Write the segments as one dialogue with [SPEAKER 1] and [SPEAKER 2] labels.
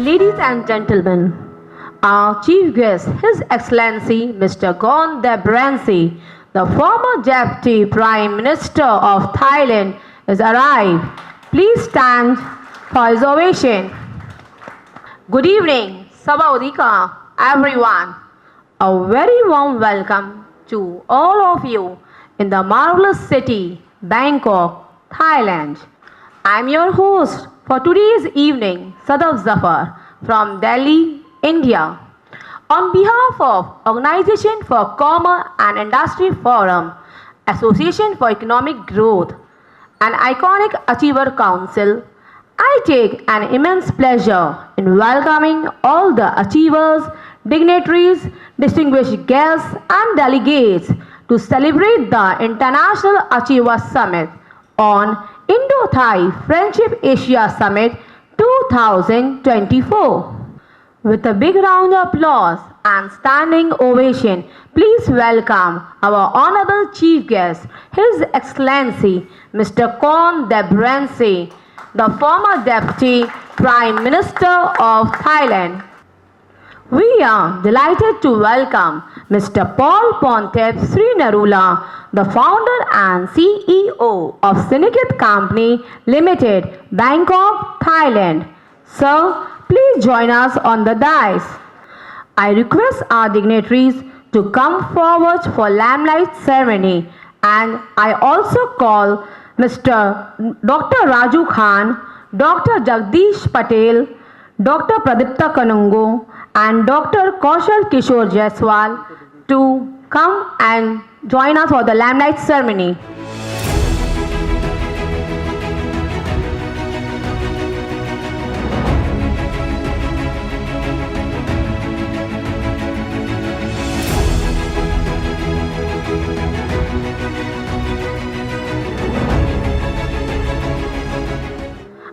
[SPEAKER 1] Ladies and gentlemen, our chief guest, His Excellency Mr. Gon Debransi, the former Deputy Prime Minister of Thailand, is arrived. Please stand for his ovation. Good evening, Sabaudika, everyone. A very warm welcome to all of you in the marvelous city, Bangkok, Thailand. I am your host for today's evening, Sadaf Zafar from Delhi, India. On behalf of Organization for Commerce and Industry Forum, Association for Economic Growth, and Iconic Achiever Council, I take an immense pleasure in welcoming all the achievers, dignitaries, distinguished guests, and delegates to celebrate the International Achiever Summit on Indo-Thai Friendship Asia Summit 2024. With a big round of applause and standing ovation, please welcome our Honorable Chief Guest, His Excellency Mr. Gon Debransi, the former Deputy Prime Minister of Thailand. We are delighted to welcome Mr. Paul Pontep Srinarula, the founder and CEO of Syndicate Company Limited, Bangkok, Thailand. Sir, please join us on the dais. I request our dignitaries to come forward for lamplight ceremony, and I also call Mr. Dr. Raju Khan, Dr. Jagdish Patel, Dr. Pradipta Kanungo, and Dr. Kaushal Kishore Jaiswal to come and join us for the lamplight ceremony.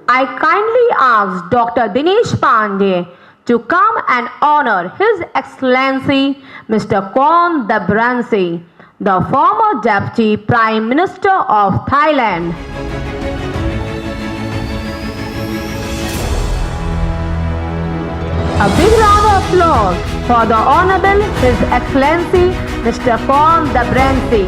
[SPEAKER 1] I kindly ask Dr. Dinesh Pandey to come and honor His Excellency Mr. Gon Debransi, the former Deputy Prime Minister of Thailand. A big round of applause for the Honorable His Excellency Mr. Gon Debransi.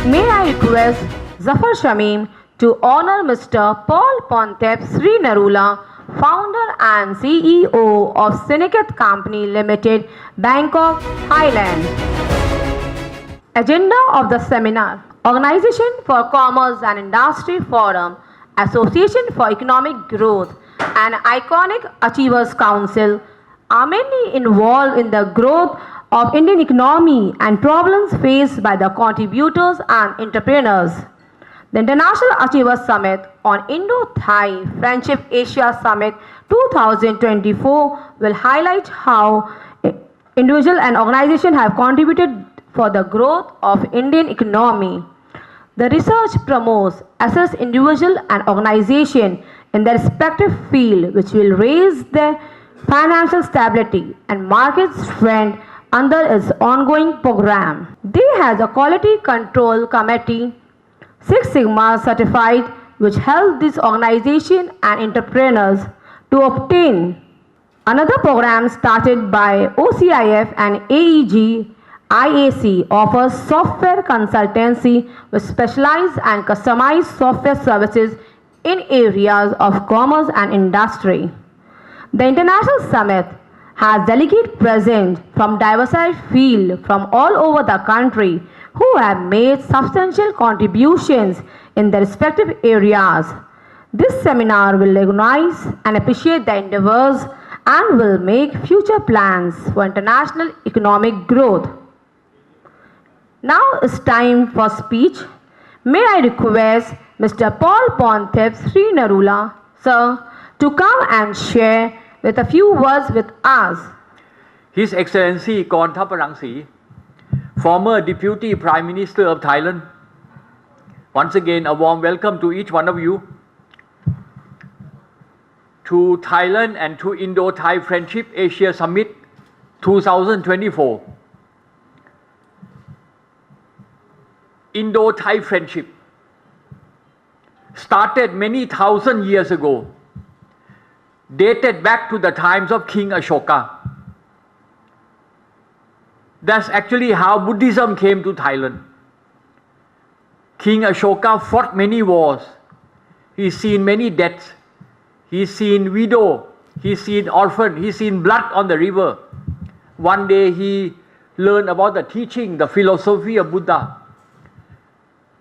[SPEAKER 1] May I request Zafar Shamim to honor Mr. Paul Pontep Srinarula, founder and CEO of Syndicate Company Limited, Bangkok, Thailand. Agenda of the seminar: Organization for Commerce and Industry Forum, Association for Economic Growth, and Iconic Achievers Council are mainly involved in the growth of Indian economy and problems faced by the contributors and entrepreneurs. The International Achievers Summit on Indo-Thai Friendship Asia Summit 2024 will highlight how individuals and organizations have contributed for the growth of Indian economy. The research promotes assess individual and organization in their respective field, which will raise their financial stability and market strength under its ongoing program. They has a quality control committee, Six Sigma certified, which helps this organization and entrepreneurs to obtain. Another program started by OCIF and AEG IAC offers software consultancy with specialized and customized software services in areas of commerce and industry. The International Summit has delegates present from diversified fields from all over the country who have made substantial contributions in their respective areas. This seminar will recognize and appreciate the endeavors and will make future plans for international economic growth. Now it's time for speech. May I request Mr. Paul Pontep Srinarula, sir, to come and share with a few words with us.
[SPEAKER 2] His Excellency Gon Debransi, former Deputy Prime Minister of Thailand. Once again, a warm welcome to each one of you to Thailand and to Indo-Thai Friendship Asia Summit 2024. Indo-Thai friendship started many thousand years ago, dated back to the times of King Ashoka. That's actually how Buddhism came to Thailand. King Ashoka fought many wars. He's seen many deaths. He's seen widow. He's seen orphan. He's seen blood on the river. One day he learned about the teaching, the philosophy of Buddha.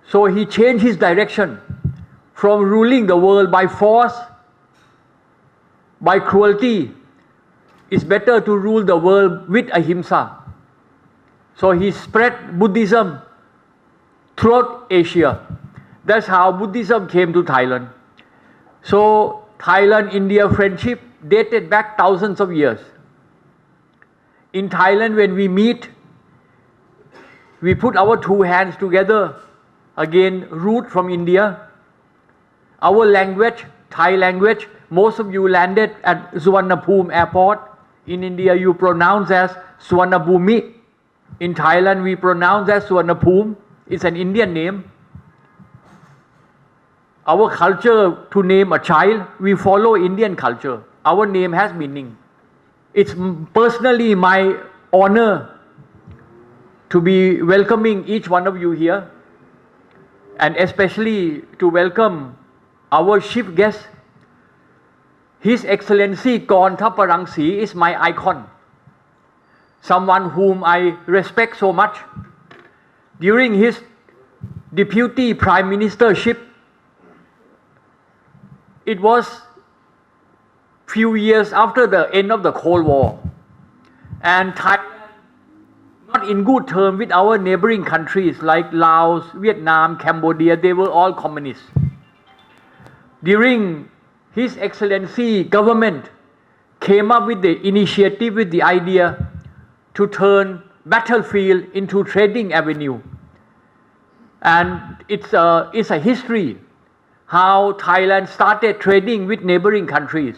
[SPEAKER 2] So he changed his direction from ruling the world by force, by cruelty. It's better to rule the world with ahimsa. So he spread Buddhism throughout Asia. That's how Buddhism came to Thailand. So Thailand-India friendship dated back thousands of years. In Thailand, when we meet, we put our two hands together. Again, root from India. Our language, Thai language, most of you landed at Suvarnabhumi airport. In India, you pronounce as Suvarnabhumi. In Thailand, we pronounce as Suvarnabhumi. It's an Indian name. Our culture, to name a child, we follow Indian culture. Our name has meaning. It's personally my honor to be welcoming each one of you here, and especially to welcome our chief guest. His Excellency Korn Thaparangsi is my icon, someone whom I respect so much. During his deputy prime ministership, it was few years after the end of the Cold War, and Thailand not in good terms with our neighboring countries like Laos, Vietnam, Cambodia. They were all communists. During His Excellency government came up with the initiative, with the idea to turn battlefield into trading avenue. And it's a history how Thailand started trading with neighboring countries.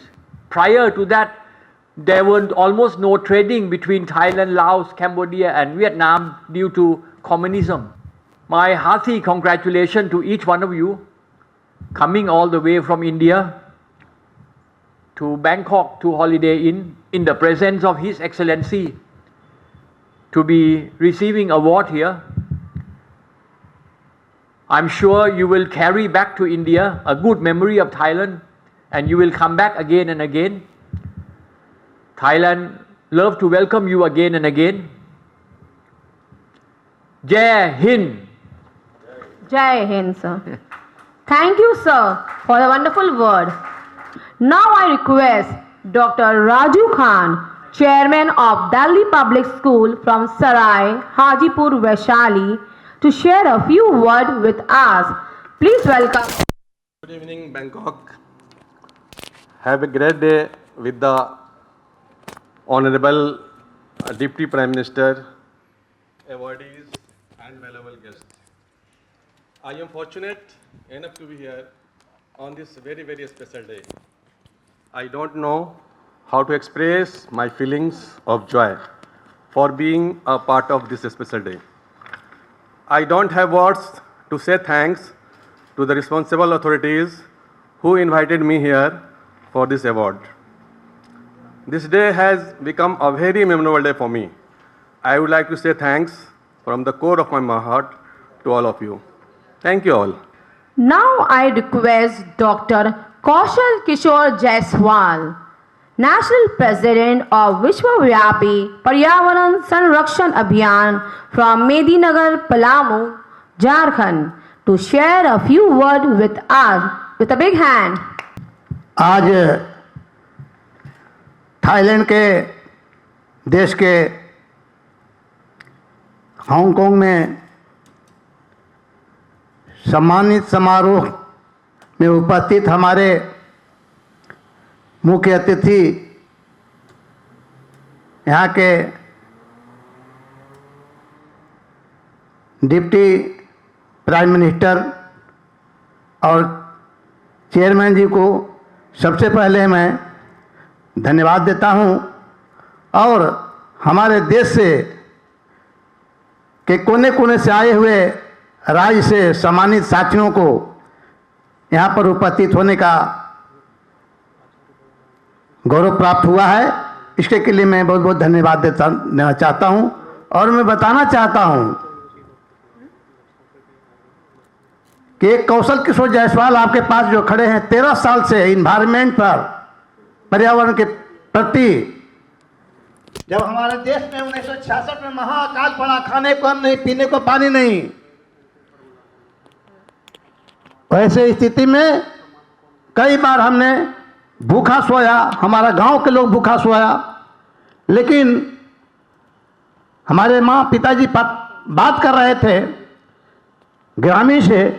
[SPEAKER 2] Prior to that, there were almost no trading between Thailand, Laos, Cambodia and Vietnam due to communism. My hearty congratulations to each one of you coming all the way from India to Bangkok to Holiday Inn in the presence of His Excellency to be receiving award here. I'm sure you will carry back to India a good memory of Thailand, and you will come back again and again. Thailand love to welcome you again and again. Jai Hind.
[SPEAKER 1] Jai Hind, sir. Thank you, sir, for the wonderful word. Now I request Dr. Raju Khan, Chairman of Delhi Public School from Sarai, Hajipur, Vaishali, to share a few words with us. Please welcome.
[SPEAKER 3] Good evening, Bangkok. Have a great day with the Honorable Deputy Prime Minister, awardees and valuable guests. I am fortunate enough to be here on this very, very special day. I don't know how to express my feelings of joy for being a part of this special day. I don't have words to say thanks to the responsible authorities who invited me here for this award. This day has become a very memorable day for me. I would like to say thanks from the core of my heart to all of you. Thank you all.
[SPEAKER 1] Now I request Dr. Kaushal Kishore Jaiswal, National President of Vishwavyapi Paryavaran Sanrakshan Abhiyan from Medinagar, Palamu, Jharkhand, to share a few words with us. With a big hand.
[SPEAKER 4] आज Thailand के देश के Hong Kong में सम्मानित समारोह में उपस्थित हमारे मुख्य अतिथि यहाँ के डिप्टी प्राइम मिनिस्टर और चेयरमैन जी को सबसे पहले मैं धन्यवाद देता हूँ, और हमारे देश से के कोने कोने से आए हुए राज्य से सम्मानित साथियों को यहाँ पर उपस्थित होने का गौरव प्राप्त हुआ है। इसके लिए मैं बहुत बहुत धन्यवाद देना चाहता हूँ। और मैं बताना चाहता हूँ कि एक कौशल किशोर जायसवाल आपके पास जो खड़े हैं, 13 साल से इन्वायरमेंट पर, पर्यावरण के प्रति, जब हमारे देश में 1966 में महाअकाल पड़ा, खाने को अन्न नहीं, पीने को पानी नहीं, वैसे स्थिति में कई बार हमने भूखा सोया, हमारा गांव के लोग भूखा सोया, लेकिन हमारे माँ पिताजी बात कर रहे थे ग्रामीण से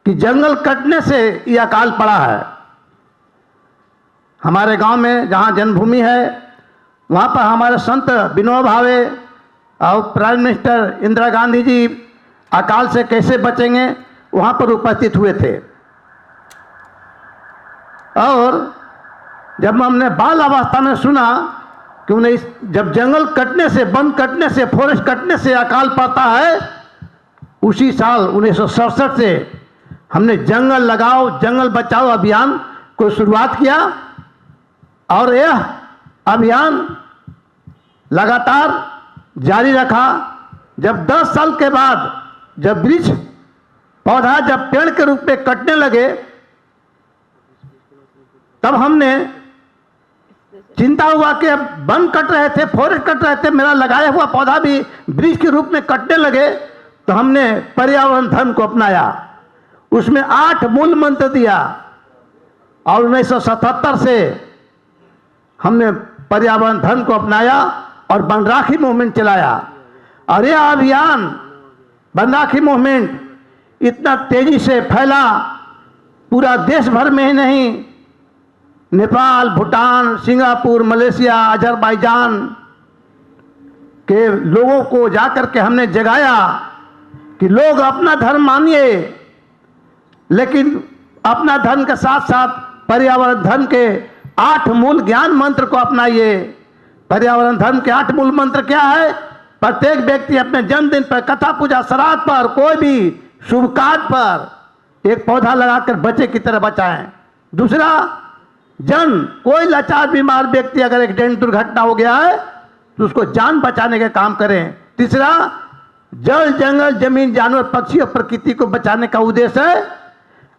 [SPEAKER 4] कि जंगल कटने से ये अकाल पड़ा है। हमारे गांव में जहाँ जन्मभूमि है, वहाँ पर हमारे संत विनोबा भावे और प्राइम मिनिस्टर इंदिरा गांधी जी अकाल से कैसे बचेंगे वहाँ पर उपस्थित हुए थे। और जब हमने बाल अवस्था में सुना कि उन्हें जब जंगल कटने से, वन कटने से, फॉरेस्ट कटने से अकाल पड़ता है, उसी साल 1967 से हमने जंगल लगाओ जंगल बचाओ अभियान को शुरुआत किया। और यह अभियान लगातार जारी रखा। जब 10 साल के बाद जब वृक्ष पौधा जब पेड़ के रूप में कटने लगे, तब हमने चिंता हुआ कि अब वन कट रहे थे, फॉरेस्ट कट रहे थे, मेरा लगाया हुआ पौधा भी वृक्ष के रूप में कटने लगे। तो हमने पर्यावरण धर्म को अपनाया, उसमें 8 मूल मंत्र दिया और 1977 से हमने पर्यावरण धर्म को अपनाया और वन राखी मूवमेंट चलाया। और यह अभियान वन राखी मूवमेंट इतना तेजी से फैला, पूरा देश भर में ही नहीं, Nepal, Bhutan, Singapore, Malaysia, Azerbaijan के लोगों को जाकर के हमने जगाया कि लोग अपना धर्म मानिए, लेकिन अपना धर्म के साथ साथ पर्यावरण धर्म के 8 मूल ज्ञान मंत्र को अपनाइए। पर्यावरण धर्म के 8 मूल मंत्र क्या है? प्रत्येक व्यक्ति अपने जन्मदिन पर, कथा पूजा, श्राद्ध पर, कोई भी शुभ कार्य पर एक पौधा लगाकर बच्चे की तरह बचाएं। दूसरा, कोई लाचार बीमार व्यक्ति अगर एक्सीडेंट दुर्घटना हो गया है तो उसको जान बचाने का काम करें। तीसरा, जल, जंगल, जमीन, जानवर, पक्षी और प्रकृति को बचाने का उद्देश्य है।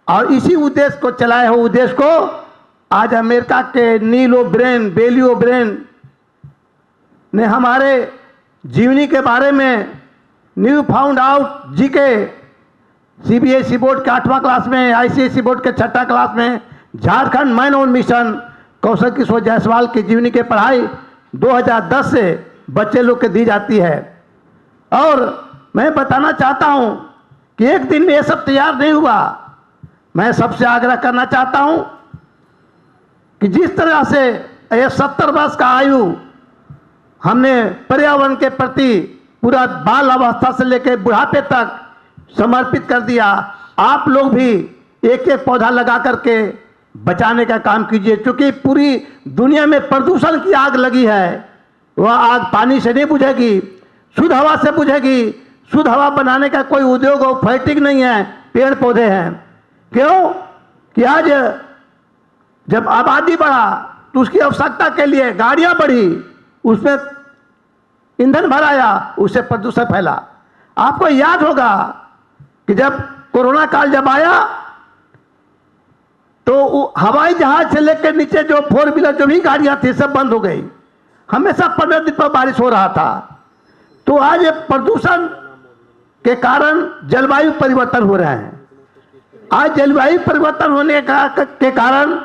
[SPEAKER 4] और इसी उद्देश्य को चलाए हुए उद्देश्य को आज अमेरिका के नील ओब्रेन, बेली ओब्रेन ने हमारे जीवनी के बारे में new found out GK CBSE board के 8वां क्लास में, आईसीएसई बोर्ड के 6ठा क्लास में, Jharkhand man on mission Kaushal Kishore Jaiswal की जीवनी की पढ़ाई 2010 से बच्चे लोग के दी जाती है। और मैं बताना चाहता हूं कि एक दिन में ये सब तैयार नहीं हुआ। मैं सबसे आग्रह करना चाहता हूं कि जिस तरह से ये 70 वर्ष का आयु हमने पर्यावरण के प्रति पूरा बाल अवस्था से लेकर बुढ़ापे तक समर्पित कर दिया, आप लोग भी एक एक पौधा लगा करके बचाने का काम कीजिए। क्योंकि पूरी दुनिया में प्रदूषण की आग लगी है, वह आग पानी से नहीं बुझेगी, शुद्ध हवा से बुझेगी। शुद्ध हवा बनाने का कोई उद्योग और फैक्ट्री नहीं है, पेड़ पौधे हैं। क्यों कि आज जब आबादी बढ़ा तो उसकी आवश्यकता के लिए गाड़ियां बढ़ी, उसमें ईंधन भराया, उससे प्रदूषण फैला। आपको याद होगा कि जब कोरोना काल जब आया तो हवाई जहाज से लेकर नीचे जो 4 व्हीलर जो भी गाड़ियां थी सब बंद हो गई। हमेशा 15 दिन पर बारिश हो रहा था। तो आज प्रदूषण के कारण जलवायु परिवर्तन हो रहे हैं। आज जलवायु परिवर्तन होने के कारण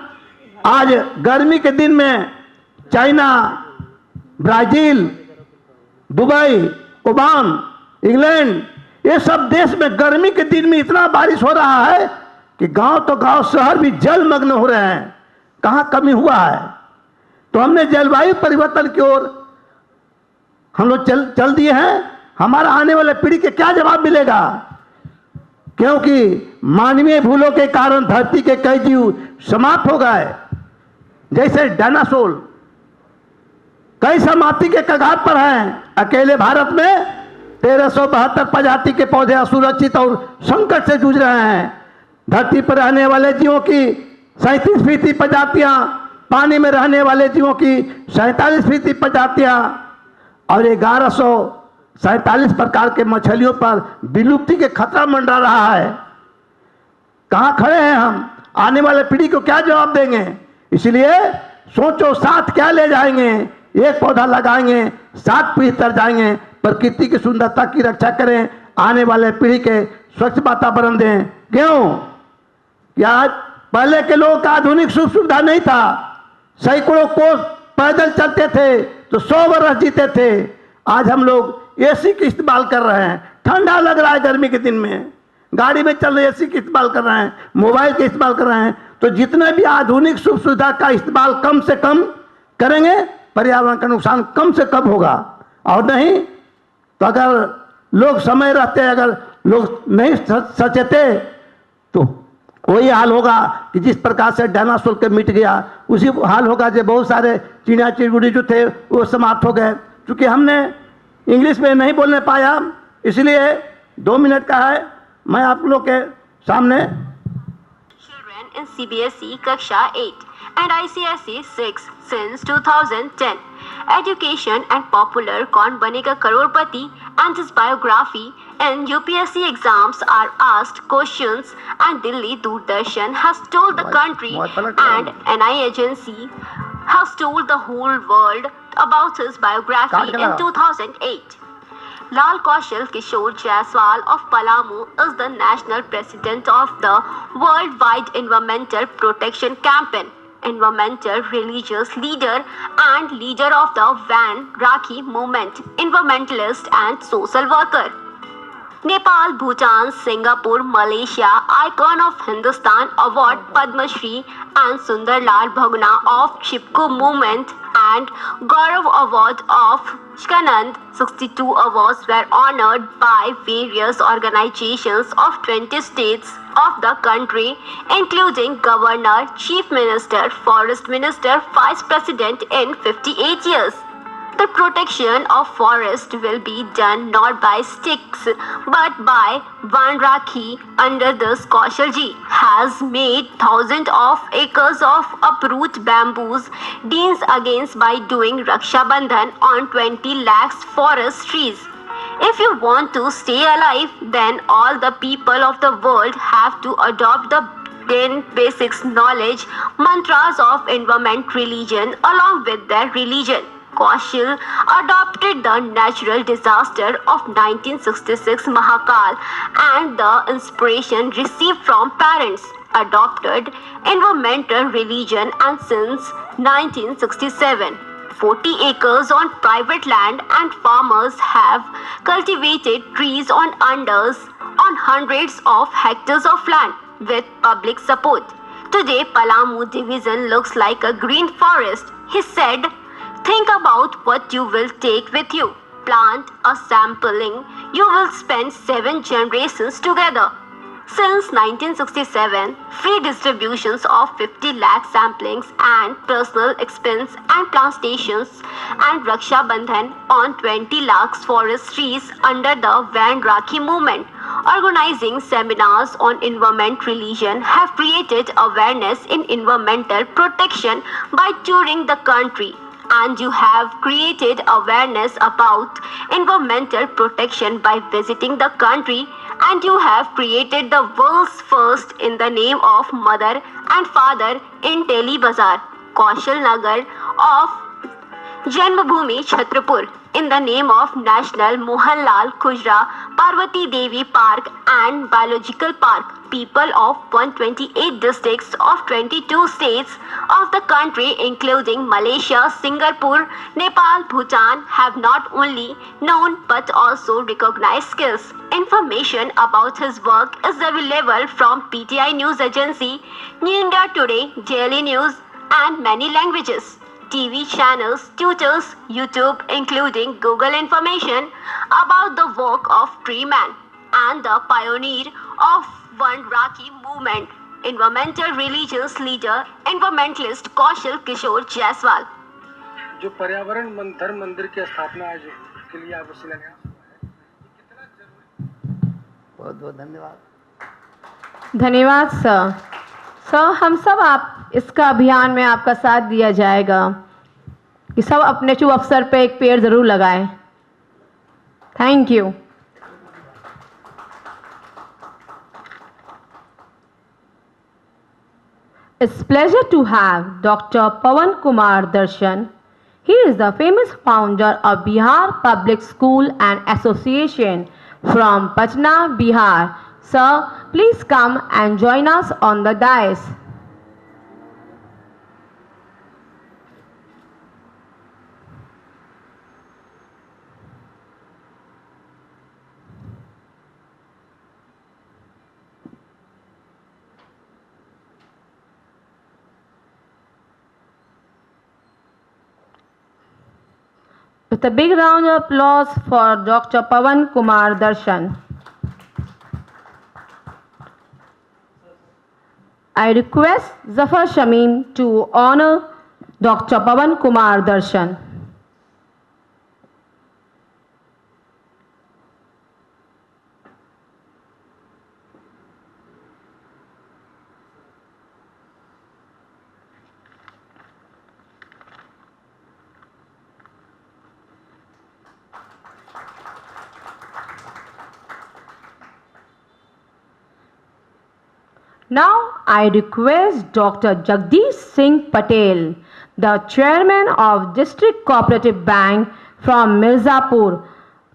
[SPEAKER 4] आज गर्मी के दिन में China, Brazil, Dubai, Oman, England, ये सब देश में गर्मी के दिन में इतना बारिश हो रहा है कि गांव तो गांव, शहर भी जलमग्न हो रहे हैं। कहां कमी हुआ है? तो हमने जलवायु परिवर्तन की ओर हम लोग चल दिए हैं। हमारा आने वाले पीढ़ी के क्या जवाब मिलेगा? क्योंकि मानवीय भूलों के कारण धरती के कई जीव समाप्त हो गए, जैसे डायनासोर कई समाप्ति के कगार पर हैं। अकेले भारत में 1372 प्रजाति के पौधे असुरक्षित और संकट से जूझ रहे हैं। धरती पर रहने वाले जीवों की 37% प्रजातियां, पानी में रहने वाले जीवों की 47% प्रजातियां और 1147 प्रकार के मछलियों पर विलुप्ति के खतरा मंडरा रहा है। कहाँ खड़े हैं हम? आने वाले पीढ़ी को क्या जवाब देंगे? इसलिए सोचो, साथ क्या ले जाएंगे? एक पौधा लगाएंगे, 7 पीढ़ी तर जाएंगे। प्रकृति की सुंदरता की रक्षा करें, आने वाले पीढ़ी के स्वच्छ वातावरण दें। क्यों? क्या पहले के लोगों का आधुनिक सुख सुविधा नहीं था? सैकड़ों कोस पैदल चलते थे तो 100 वर्ष जीते थे। आज हम लोग एसी का इस्तेमाल कर रहे हैं, ठंडा लग रहा है गर्मी के दिन में, गाड़ी में चल रहे एसी का इस्तेमाल कर रहे हैं, मोबाइल का इस्तेमाल कर रहे हैं। तो जितने भी आधुनिक सुख सुविधा का इस्तेमाल कम से कम करेंगे, पर्यावरण का नुकसान कम से कम होगा। और नहीं तो अगर लोग समय रहते, अगर लोग नहीं सचेते तो वही हाल होगा कि जिस प्रकार से डायनासोर के मिट गया, उसी हाल होगा जो बहुत सारे चिड़िया चिड़गुड़ी जो थे वो समाप्त हो गए। क्योंकि हमने इंग्लिश में नहीं बोलने पाया, इसलिए 2 मिनट का है, मैं आप लोग के सामने।
[SPEAKER 5] Children in CBSE Kaksha 8 and ICSE 6 since 2010. Education and Popular Kaun Banega Crorepati and his biography in UPSC exams are asked questions, and Delhi Doordarshan has told the country and NI agency has told the whole world about his biography in 2008. Lal Kaushal Kishore Jaiswal of Palamu is the national president of the Worldwide Environmental Protection Campaign, environmental religious leader and leader of the Van Rakhi movement, environmentalist and social worker. Nepal, Bhutan, Singapore, Malaysia, Icon of Hindustan Award Padma Shri and Sundarlal Bhagna of Chipko Movement and Gaurav Award of Shkanand. 62 awards were honored by various organizations of 20 states of the country, including Governor, Chief Minister, Forest Minister, Vice President in 58 years. The protection of forest will be done not by sticks but by Van Rakhi. Under this, Kaushal ji has made thousands of acres of uproot bamboos deans against by doing Raksha Bandhan on 20 lakhs forest trees. If you want to stay alive, then all the people of the world have to adopt the 10 basics knowledge mantras of environment religion along with their religion. Kaushal adopted the natural disaster of 1966 Mahakal and the inspiration received from parents, adopted environmental religion, and since 1967, 40 acres on private land and farmers have cultivated trees on unders on hundreds of hectares of land with public support. Today, Palamu division looks like a green forest. He said, "Think about what you will take with you. Plant a sapling. You will spend 7 generations together." Since 1967, free distributions of 50 lakh saplings and personal expense and plantations and Raksha Bandhan on 20 lakhs forest trees under the Van Rakhi movement. Organizing seminars on environment religion have created awareness in environmental protection by touring the country. And you have created awareness about environmental protection by visiting the country, and you have created the world's first in the name of mother and father in Delhi Bazaar, Kaushal Nagar of Janmabhoomi Chhatrapur, in the name of National Mohanlal Khujra Parvati Devi Park and Biological Park. People of 128 districts of 22 states of the country, including Malaysia, Singapore, Nepal, Bhutan, have not only known but also recognized skills. Information about his work is available from PTI News Agency, New India Today, Daily News, and many languages. TV channels, tutors, YouTube, including Google information about the work of Tree Man and the pioneer of Van Rakhi movement, environmental religious leader, environmentalist Kaushal Kishore Jaiswal.
[SPEAKER 6] जो पर्यावरण धर्म मंदिर की स्थापना आज के लिए आप शिलान्यास
[SPEAKER 4] बहुत बहुत धन्यवाद।
[SPEAKER 1] धन्यवाद सर। सर, हम सब आप इसका अभियान में आपका साथ दिया जाएगा कि सब अपने शुभ अवसर पे एक पेड़ जरूर लगाएं। Thank you. It's pleasure to have Dr. Pawan Kumar Darshan. He is the famous founder of Bihar Public School and Association from Patna, Bihar. Sir, please come and join us on the dais. With a big round of applause for Dr. Pawan Kumar Darshan. I request Zafar Shamim to honor Dr. Pawan Kumar Darshan. Now I request Dr. Jagdish Singh Patel, the chairman of District Cooperative Bank from Mirzapur,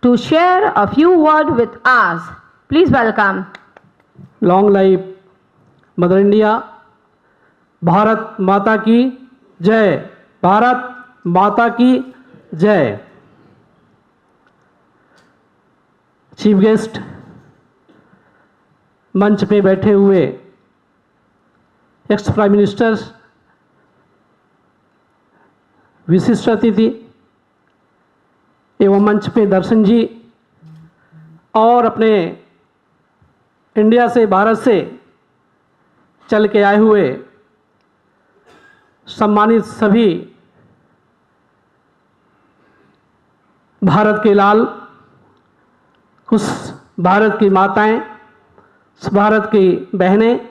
[SPEAKER 1] to share a few words with us. Please welcome.
[SPEAKER 6] Long life mother India. Bharat माता की जय। भारत माता की जय। Chief guest, मंच पे बैठे हुए एक्स प्राइम मिनिस्टर, विशिष्ट अतिथि एवं मंच पे दर्शन जी, और अपने इंडिया से, भारत से चल के आए हुए सम्मानित सभी भारत के लाल, कुछ भारत की माताएं, भारत की बहनें,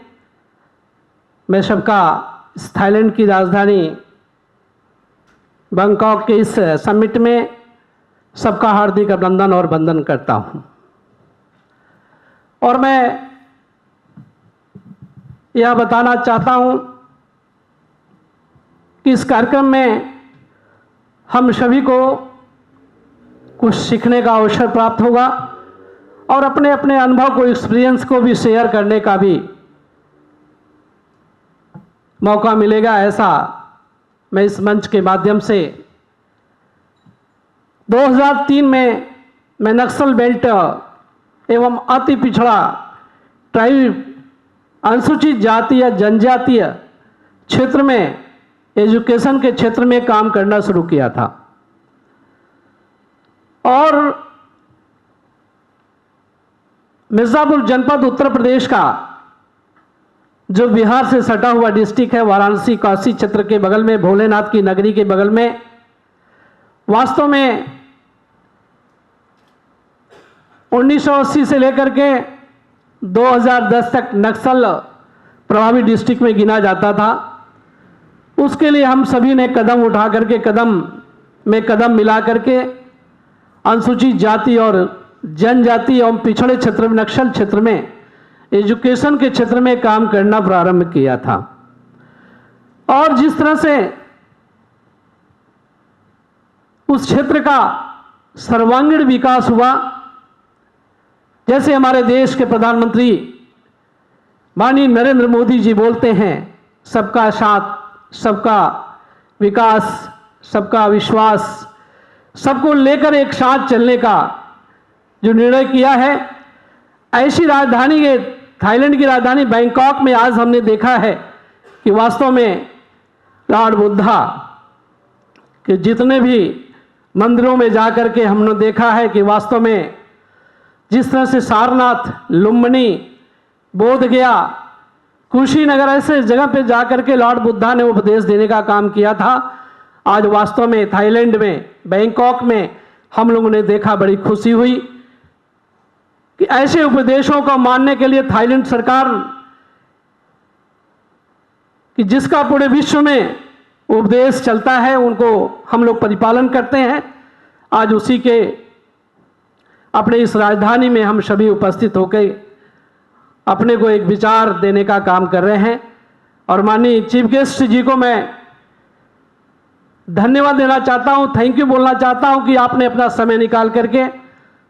[SPEAKER 6] मैं सबका इस थाईलैंड की राजधानी बैंकॉक के इस समिट में सबका हार्दिक अभिनंदन और वंदन करता हूं। और मैं यह बताना चाहता हूं कि इस कार्यक्रम में हम सभी को कुछ सीखने का अवसर प्राप्त होगा और अपने अपने अनुभव को, एक्सपीरियंस को भी शेयर करने का भी मौका मिलेगा। ऐसा मैं इस मंच के माध्यम से 2003 में मैं नक्सल बेल्ट एवं अति पिछड़ा ट्राइब, अनुसूचित जाति या जनजातीय क्षेत्र में, एजुकेशन के क्षेत्र में काम करना शुरू किया था। और मिर्ज़ापुर जनपद उत्तर प्रदेश का, जो बिहार से सटा हुआ डिस्ट्रिक्ट है, वाराणसी काशी क्षेत्र के बगल में, भोलेनाथ की नगरी के बगल में, वास्तव में 1980 से लेकर के 2010 तक नक्सल प्रभावित डिस्ट्रिक्ट में गिना जाता था। उसके लिए हम सभी ने कदम उठा करके, कदम में कदम मिला करके अनुसूचित जाति और जनजाति एवं पिछड़े क्षेत्र में, नक्सल क्षेत्र में, एजुकेशन के क्षेत्र में काम करना प्रारंभ किया था। और जिस तरह से उस क्षेत्र का सर्वांगीण विकास हुआ, जैसे हमारे देश के प्रधानमंत्री माननीय नरेंद्र मोदी जी बोलते हैं, सबका साथ, सबका विकास, सबका विश्वास, सबको लेकर एक साथ चलने का जो निर्णय किया है, ऐसी राजधानी के, थाईलैंड की राजधानी बैंकॉक में आज हमने देखा है कि वास्तव में लॉर्ड बुद्धा के जितने भी मंदिरों में जाकर के हमने देखा है कि वास्तव में जिस तरह से सारनाथ, लुम्बिनी, बोध गया, कुशीनगर, ऐसे जगह पे जाकर के लॉर्ड बुद्धा ने उपदेश देने का काम किया था। आज वास्तव में थाईलैंड में, बैंकॉक में हम लोगों ने देखा, बड़ी खुशी हुई कि ऐसे उपदेशों को मानने के लिए थाईलैंड सरकार कि जिसका पूरे विश्व में उपदेश चलता है उनको हम लोग परिपालन करते हैं, आज उसी के अपने इस राजधानी में हम सभी उपस्थित होकर अपने को एक विचार देने का काम कर रहे हैं। और माननीय चीफ गेस्ट जी को मैं धन्यवाद देना चाहता हूं, थैंक यू बोलना चाहता हूं कि आपने अपना समय निकाल करके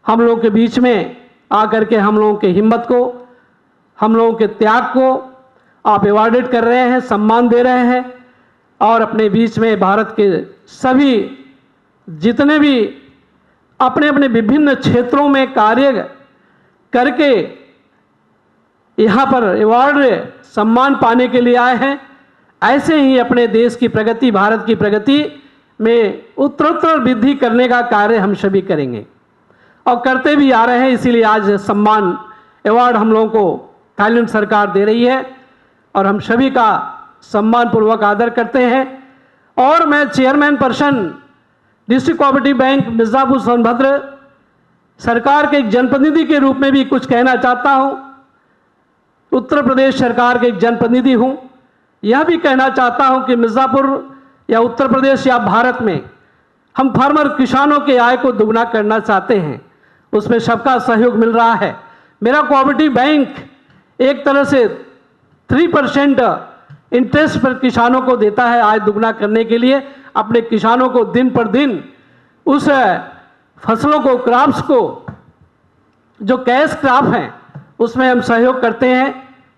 [SPEAKER 6] हम लोगों के बीच में आकर के हम लोगों के हिम्मत को, हम लोगों के त्याग को आप अवॉर्डेड कर रहे हैं, सम्मान दे रहे हैं और अपने बीच में भारत के सभी जितने भी अपने अपने विभिन्न क्षेत्रों में कार्य करके यहाँ पर अवार्ड सम्मान पाने के लिए आए हैं, ऐसे ही अपने देश की प्रगति, भारत की प्रगति में उत्तरोत्तर वृद्धि करने का कार्य हम सभी करेंगे और करते भी आ रहे हैं। इसीलिए आज सम्मान अवार्ड हम लोगों को थाईलैंड सरकार दे रही है और हम सभी का सम्मान पूर्वक आदर करते हैं। और मैं chairman person district cooperative bank Mirzapur Sonbhadra सरकार के एक जनप्रतिनिधि के रूप में भी कुछ कहना चाहता हूं। उत्तर प्रदेश सरकार के एक जनप्रतिनिधि हूं, यह भी कहना चाहता हूं कि मिर्जापुर या उत्तर प्रदेश या भारत में हम फार्मर किसानों के आय को दुगना करना चाहते हैं, उसमें सबका सहयोग मिल रहा है। मेरा कोऑपरेटिव बैंक एक तरह से 3% इंटरेस्ट पर किसानों को देता है आय दुगना करने के लिए। अपने किसानों को दिन पर दिन उस फसलों को, क्रॉप्स को, जो कैश क्रॉप हैं उसमें हम सहयोग करते हैं।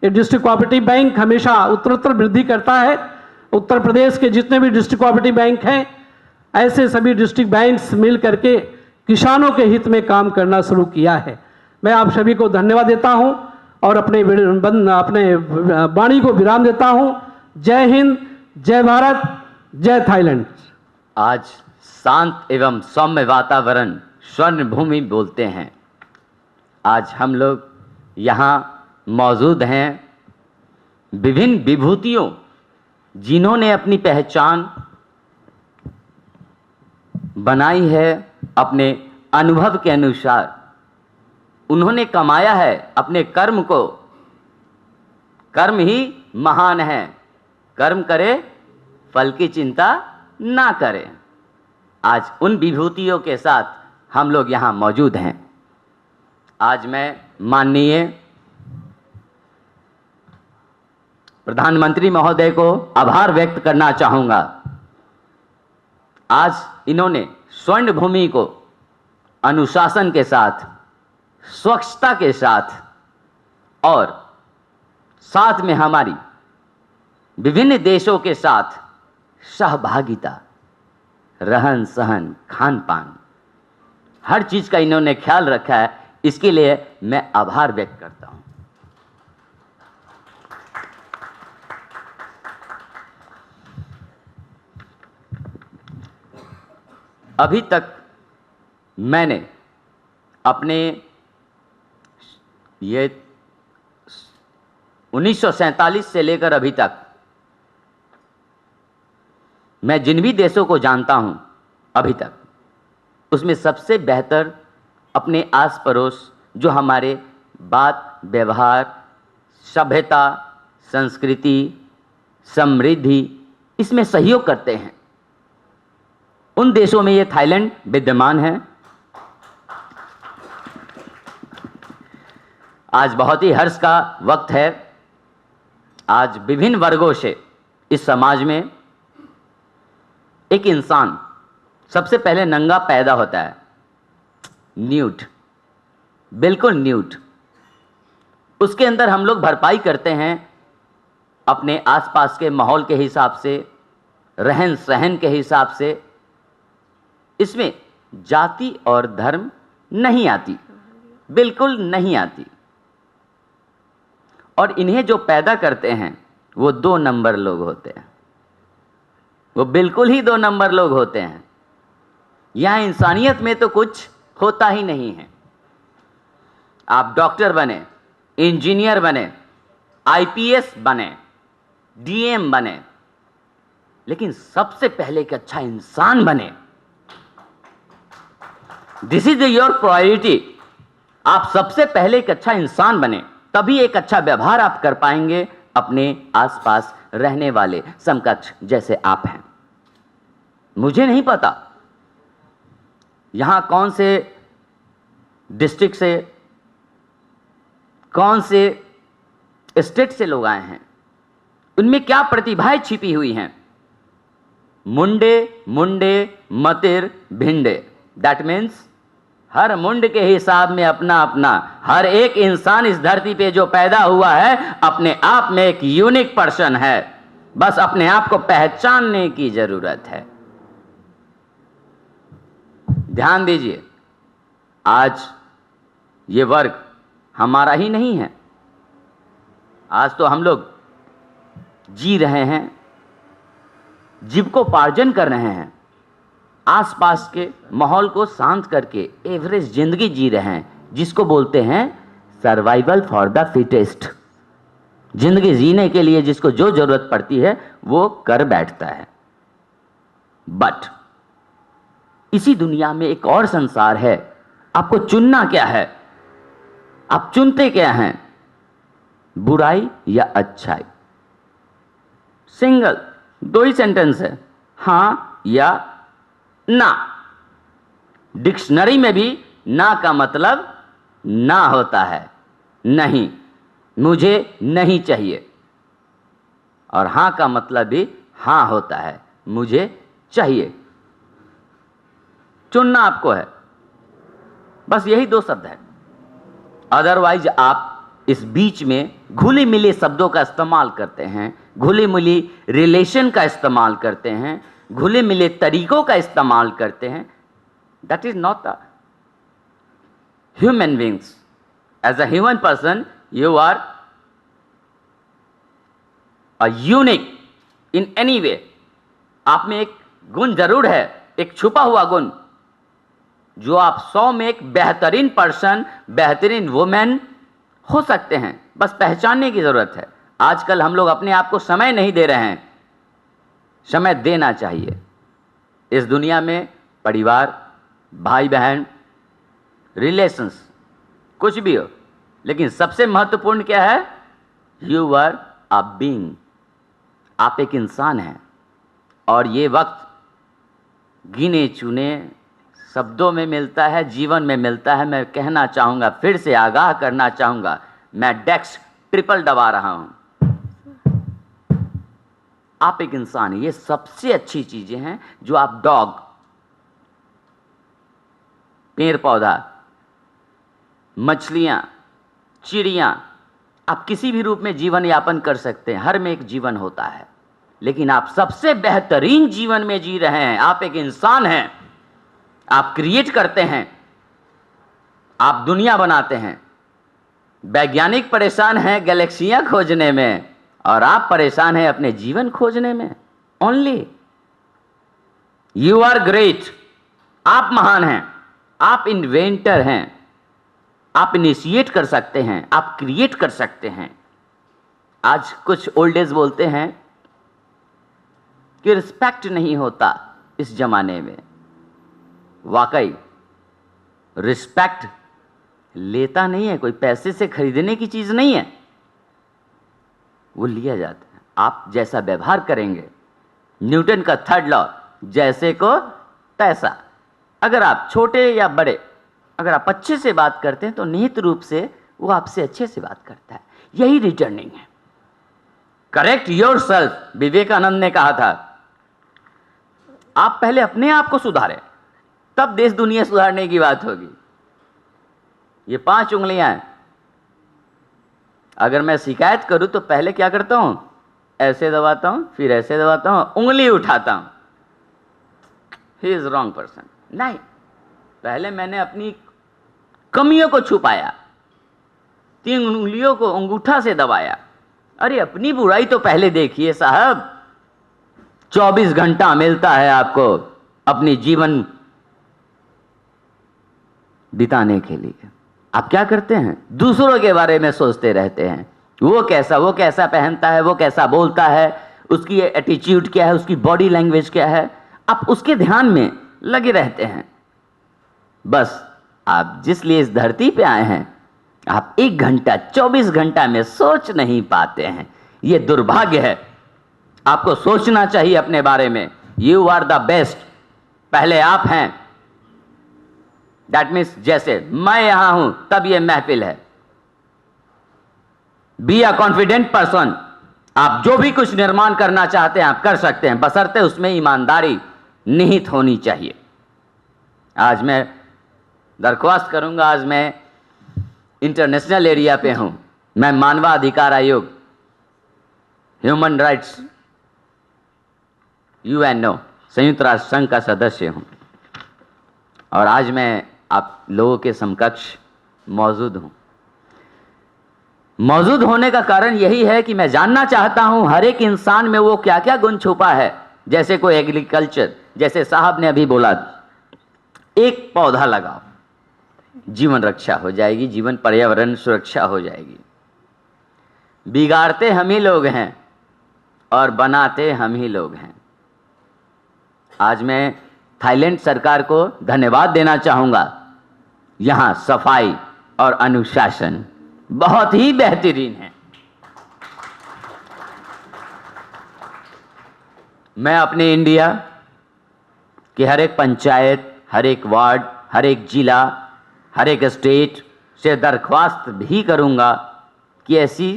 [SPEAKER 6] ये डिस्ट्रिक्ट कोऑपरेटिव बैंक हमेशा उत्तरोत्तर वृद्धि करता है। उत्तर प्रदेश के जितने भी डिस्ट्रिक्ट कोऑपरेटिव बैंक हैं, ऐसे सभी डिस्ट्रिक्ट बैंक्स मिल करके किसानों के हित में काम करना शुरू किया है। मैं आप सभी को धन्यवाद देता हूं और अपने वाणी को विराम देता हूं। जय हिंद, जय भारत, जय थाईलैंड।
[SPEAKER 7] आज शांत एवं सौम्य वातावरण स्वर्ण भूमि बोलते हैं। आज हम लोग यहाँ मौजूद हैं विभिन्न विभूतियों जिन्होंने अपनी पहचान बनाई है अपने अनुभव के अनुसार। उन्होंने कमाया है अपने कर्म को। कर्म ही महान है, कर्म करे फल की चिंता ना करे। आज उन विभूतियों के साथ हम लोग यहाँ मौजूद हैं। आज मैं माननीय प्रधानमंत्री महोदय को आभार व्यक्त करना चाहूँगा। आज इन्होंने स्वर्ण भूमि को अनुशासन के साथ, स्वच्छता के साथ और साथ में हमारी विभिन्न देशों के साथ सहभागिता, रहन सहन, खान पान, हर चीज़ का इन्होंने ख्याल रखा है। इसके लिए मैं आभार व्यक्त करता हूँ। अभी तक मैंने अपने ये 1947 से लेकर अभी तक मैं जिन भी देशों को जानता हूं अभी तक, उसमें सबसे बेहतर अपने आस पड़ोस जो हमारे बात, व्यवहार, सभ्यता, संस्कृति, समृद्धि, इसमें सहयोग करते हैं, उन देशों में ये थाईलैंड विद्यमान है। आज बहुत ही हर्ष का वक्त है। आज विभिन्न वर्गों से इस समाज में एक इंसान सबसे पहले नंगा पैदा होता है, न्यूड, बिल्कुल न्यूड। उसके अंदर हम लोग भरपाई करते हैं अपने आसपास के माहौल के हिसाब से, रहन सहन के हिसाब से। इसमें जाति और धर्म नहीं आती, बिल्कुल नहीं आती। और इन्हें जो पैदा करते हैं वो 2 नंबर लोग होते हैं, वो बिल्कुल ही 2 नंबर लोग होते हैं। यहाँ इंसानियत में तो कुछ होता ही नहीं है। आप डॉक्टर बने, इंजीनियर बने, आईपीएस बने, डीएम बने, लेकिन सबसे पहले एक अच्छा इंसान बने। This is your priority. आप सबसे पहले एक अच्छा इंसान बने, तभी एक अच्छा व्यवहार आप कर पाएंगे अपने आसपास रहने वाले समकक्ष जैसे आप हैं। मुझे नहीं पता यहां कौन से डिस्ट्रिक्ट से, कौन से स्टेट से लोग आए हैं, उनमें क्या प्रतिभाएं छिपी हुई हैं। मुंडे मुंडे मतिर भिंडे, दैट मीन्स हर मुंड के हिसाब में अपना अपना, हर एक इंसान इस धरती पे जो पैदा हुआ है अपने आप में एक यूनिक पर्सन है, बस अपने आप को पहचानने की जरूरत है। ध्यान दीजिए, आज ये वर्ग हमारा ही नहीं है। आज तो हम लोग जी रहे हैं, जीविकोपार्जन कर रहे हैं, आसपास के माहौल को शांत करके एवरेज जिंदगी जी रहे हैं, जिसको बोलते हैं सर्वाइवल फॉर द फिटेस्ट। जिंदगी जीने के लिए जिसको जो जरूरत पड़ती है वो कर बैठता है। बट इसी दुनिया में एक और संसार है। आपको चुनना क्या है? आप चुनते क्या हैं, बुराई या अच्छाई? सिंगल, दो ही सेंटेंस है, हां या ना। डिक्शनरी में भी ना का मतलब ना होता है, नहीं, मुझे नहीं चाहिए। और हां का मतलब भी हां होता है, मुझे चाहिए। चुनना आपको है, बस यही दो शब्द है। अदरवाइज आप इस बीच में घुली मिली शब्दों का इस्तेमाल करते हैं, घुली मिली रिलेशन का इस्तेमाल करते हैं, घुले मिले तरीकों का इस्तेमाल करते हैं। That is not the human beings. As a human person you are a unique in any way. आप में एक गुण जरूर है, एक छुपा हुआ गुण, जो आप 100 में एक बेहतरीन पर्सन, बेहतरीन वुमेन हो सकते हैं। बस पहचानने की जरूरत है। आजकल हम लोग अपने आप को समय नहीं दे रहे हैं, समय देना चाहिए। इस दुनिया में परिवार, भाई बहन, रिलेशंस, कुछ भी हो, लेकिन सबसे महत्वपूर्ण क्या है? You are a being. आप एक इंसान हैं। और ये वक्त गिने चुने शब्दों में मिलता है, जीवन में मिलता है। मैं कहना चाहूंगा, फिर से आगाह करना चाहूंगा, मैं डेस्क ट्रिपल दबा रहा हूं। आप एक इंसान हैं। ये सबसे अच्छी चीजें हैं जो आप डॉग, पेड़ पौधा, मछलियां, चिड़ियां, आप किसी भी रूप में जीवन यापन कर सकते हैं। हर में एक जीवन होता है, लेकिन आप सबसे बेहतरीन जीवन में जी रहे हैं। आप एक इंसान हैं। आप क्रिएट करते हैं, आप दुनिया बनाते हैं। वैज्ञानिक परेशान हैं गैलेक्सियां खोजने में, और आप परेशान हैं अपने जीवन खोजने में। Only you are great. आप महान हैं, आप इन्वेंटर हैं, आप इनिशिएट कर सकते हैं, आप क्रिएट कर सकते हैं। आज कुछ ओल्ड एज बोलते हैं कि रिस्पेक्ट नहीं होता इस जमाने में। वाकई रिस्पेक्ट लेता नहीं है कोई, पैसे से खरीदने की चीज नहीं है, वो लिया जाता है। आप जैसा व्यवहार करेंगे, न्यूटन का 3rd लॉ, जैसे को तैसा। अगर आप छोटे या बड़े, अगर आप अच्छे से बात करते हैं तो निहित रूप से वो आपसे अच्छे से बात करता है। यही रिटर्निंग है। करेक्ट योरसेल्फ, विवेकानंद ने कहा था। आप पहले अपने आप को सुधारें, तब देश दुनिया सुधारने की बात होगी। ये 5 उंगलियां हैं। अगर मैं शिकायत करूं तो पहले क्या करता हूं? ऐसे दबाता हूं, फिर ऐसे दबाता हूं, उंगली उठाता हूं। He is wrong person. नहीं, पहले मैंने अपनी कमियों को छुपाया, 3 उंगलियों को अंगूठा से दबाया। अरे अपनी बुराई तो पहले देखिए साहब। 24 घंटा मिलता है आपको अपनी जीवन बिताने के लिए। आप क्या करते हैं? दूसरों के बारे में सोचते रहते हैं। वो कैसा पहनता है, वो कैसा बोलता है, उसकी एटीट्यूड क्या है, उसकी बॉडी लैंग्वेज क्या है, आप उसके ध्यान में लगे रहते हैं। बस आप जिस लिए इस धरती पे आए हैं, आप 1 घंटा 24 घंटा में सोच नहीं पाते हैं। ये दुर्भाग्य है। आपको सोचना चाहिए अपने बारे में। You are the best. पहले आप हैं। दैट मीन्स जैसे मैं यहां हूं तब ये महफिल है। Be a confident person. आप जो भी कुछ निर्माण करना चाहते हैं आप कर सकते हैं, बशर्ते उसमें ईमानदारी निहित होनी चाहिए। आज मैं दरख्वास्त करूंगा, आज मैं इंटरनेशनल एरिया पे हूं। मैं मानवाधिकार आयोग, ह्यूमन राइट्स, यूएनओ, संयुक्त राष्ट्र संघ का सदस्य हूं और आज मैं आप लोगों के समकक्ष मौजूद हूं। मौजूद होने का कारण यही है कि मैं जानना चाहता हूं हर एक इंसान में वो क्या क्या गुण छुपा है। जैसे कोई एग्रीकल्चर, जैसे साहब ने अभी बोला, एक पौधा लगाओ, जीवन रक्षा हो जाएगी, जीवन पर्यावरण सुरक्षा हो जाएगी। बिगाड़ते हम ही लोग हैं और बनाते हम ही लोग हैं। आज मैं थाईलैंड सरकार को धन्यवाद देना चाहूंगा। यहां सफाई और अनुशासन बहुत ही बेहतरीन है। मैं अपने इंडिया के हर एक पंचायत, हर एक वार्ड, हर एक जिला, हर एक स्टेट से दरख्वास्त भी करूंगा कि ऐसी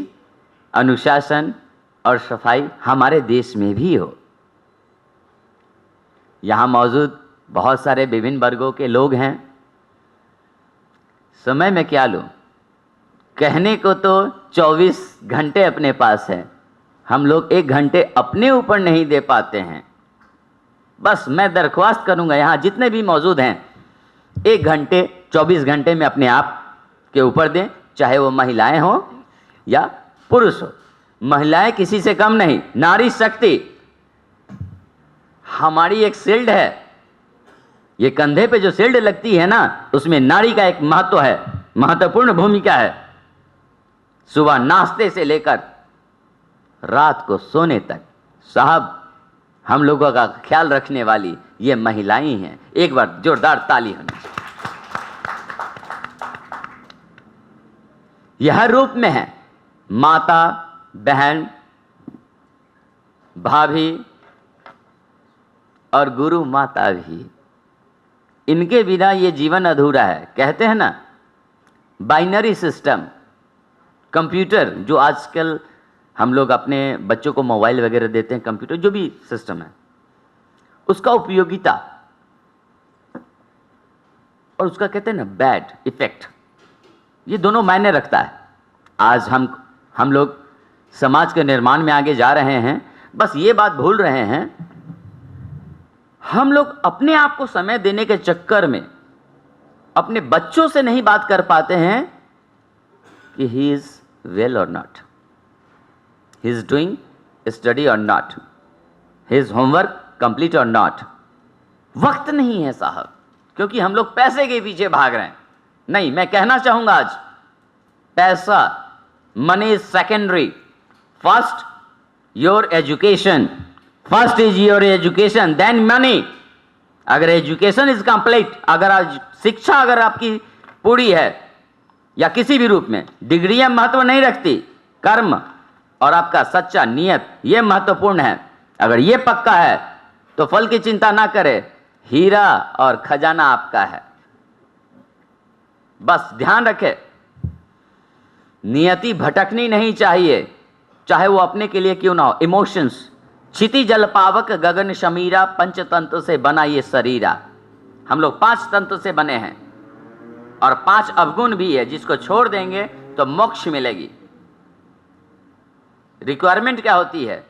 [SPEAKER 7] अनुशासन और सफाई हमारे देश में भी हो। यहाँ मौजूद बहुत सारे विभिन्न वर्गों के लोग हैं। समय में क्या लूँ, कहने को तो 24 घंटे अपने पास है, हम लोग 1 घंटे अपने ऊपर नहीं दे पाते हैं। बस मैं दरख्वास्त करूंगा यहाँ जितने भी मौजूद हैं 1 घंटे 24 घंटे में अपने आप के ऊपर दें, चाहे वो महिलाएं हों या पुरुष हो। महिलाएं किसी से कम नहीं। नारी शक्ति हमारी एक शील्ड है। ये कंधे पे जो शील्ड लगती है ना, उसमें नारी का एक महत्व है, महत्वपूर्ण भूमिका है। सुबह नाश्ते से लेकर रात को सोने तक साहब हम लोगों का ख्याल रखने वाली ये महिलाएं हैं। एक बार जोरदार ताली होनी चाहिए। यह रूप में है माता, बहन, भाभी और गुरु माता भी। इनके बिना ये जीवन अधूरा है। कहते हैं ना, बाइनरी सिस्टम, कंप्यूटर जो आजकल हम लोग अपने बच्चों को मोबाइल वगैरह देते हैं, कंप्यूटर जो भी सिस्टम है, उसका उपयोगिता और उसका कहते हैं ना बैड इफेक्ट, ये दोनों मायने रखता है। आज हम लोग समाज के निर्माण में आगे जा रहे हैं, बस ये बात भूल रहे हैं, हम लोग अपने आप को समय देने के चक्कर में अपने बच्चों से नहीं बात कर पाते हैं कि ही इज वेल और not, he is doing study or not, his homework complete or not। वक्त नहीं है साहब, क्योंकि हम लोग पैसे के पीछे भाग रहे हैं। नहीं, मैं कहना चाहूंगा आज पैसा, money is secondary, first your education, first is your education then money. अगर एजुकेशन इज कंप्लीट, अगर आज शिक्षा अगर आपकी पूरी है या किसी भी रूप में, डिग्रियां महत्व नहीं रखती, कर्म और आपका सच्चा नियत ये महत्वपूर्ण है। अगर ये पक्का है तो फल की चिंता ना करें, हीरा और खजाना आपका है। बस ध्यान रखें, नियति भटकनी नहीं चाहिए, चाहे वो अपने के लिए क्यों ना हो। इमोशंस, क्षिति जल पावक गगन शमीरा, पंचतंत्र से बना ये शरीरा। हम लोग 5 तंत्र से बने हैं और 5 अवगुण भी है, जिसको छोड़ देंगे तो मोक्ष मिलेगी। रिक्वायरमेंट क्या होती है?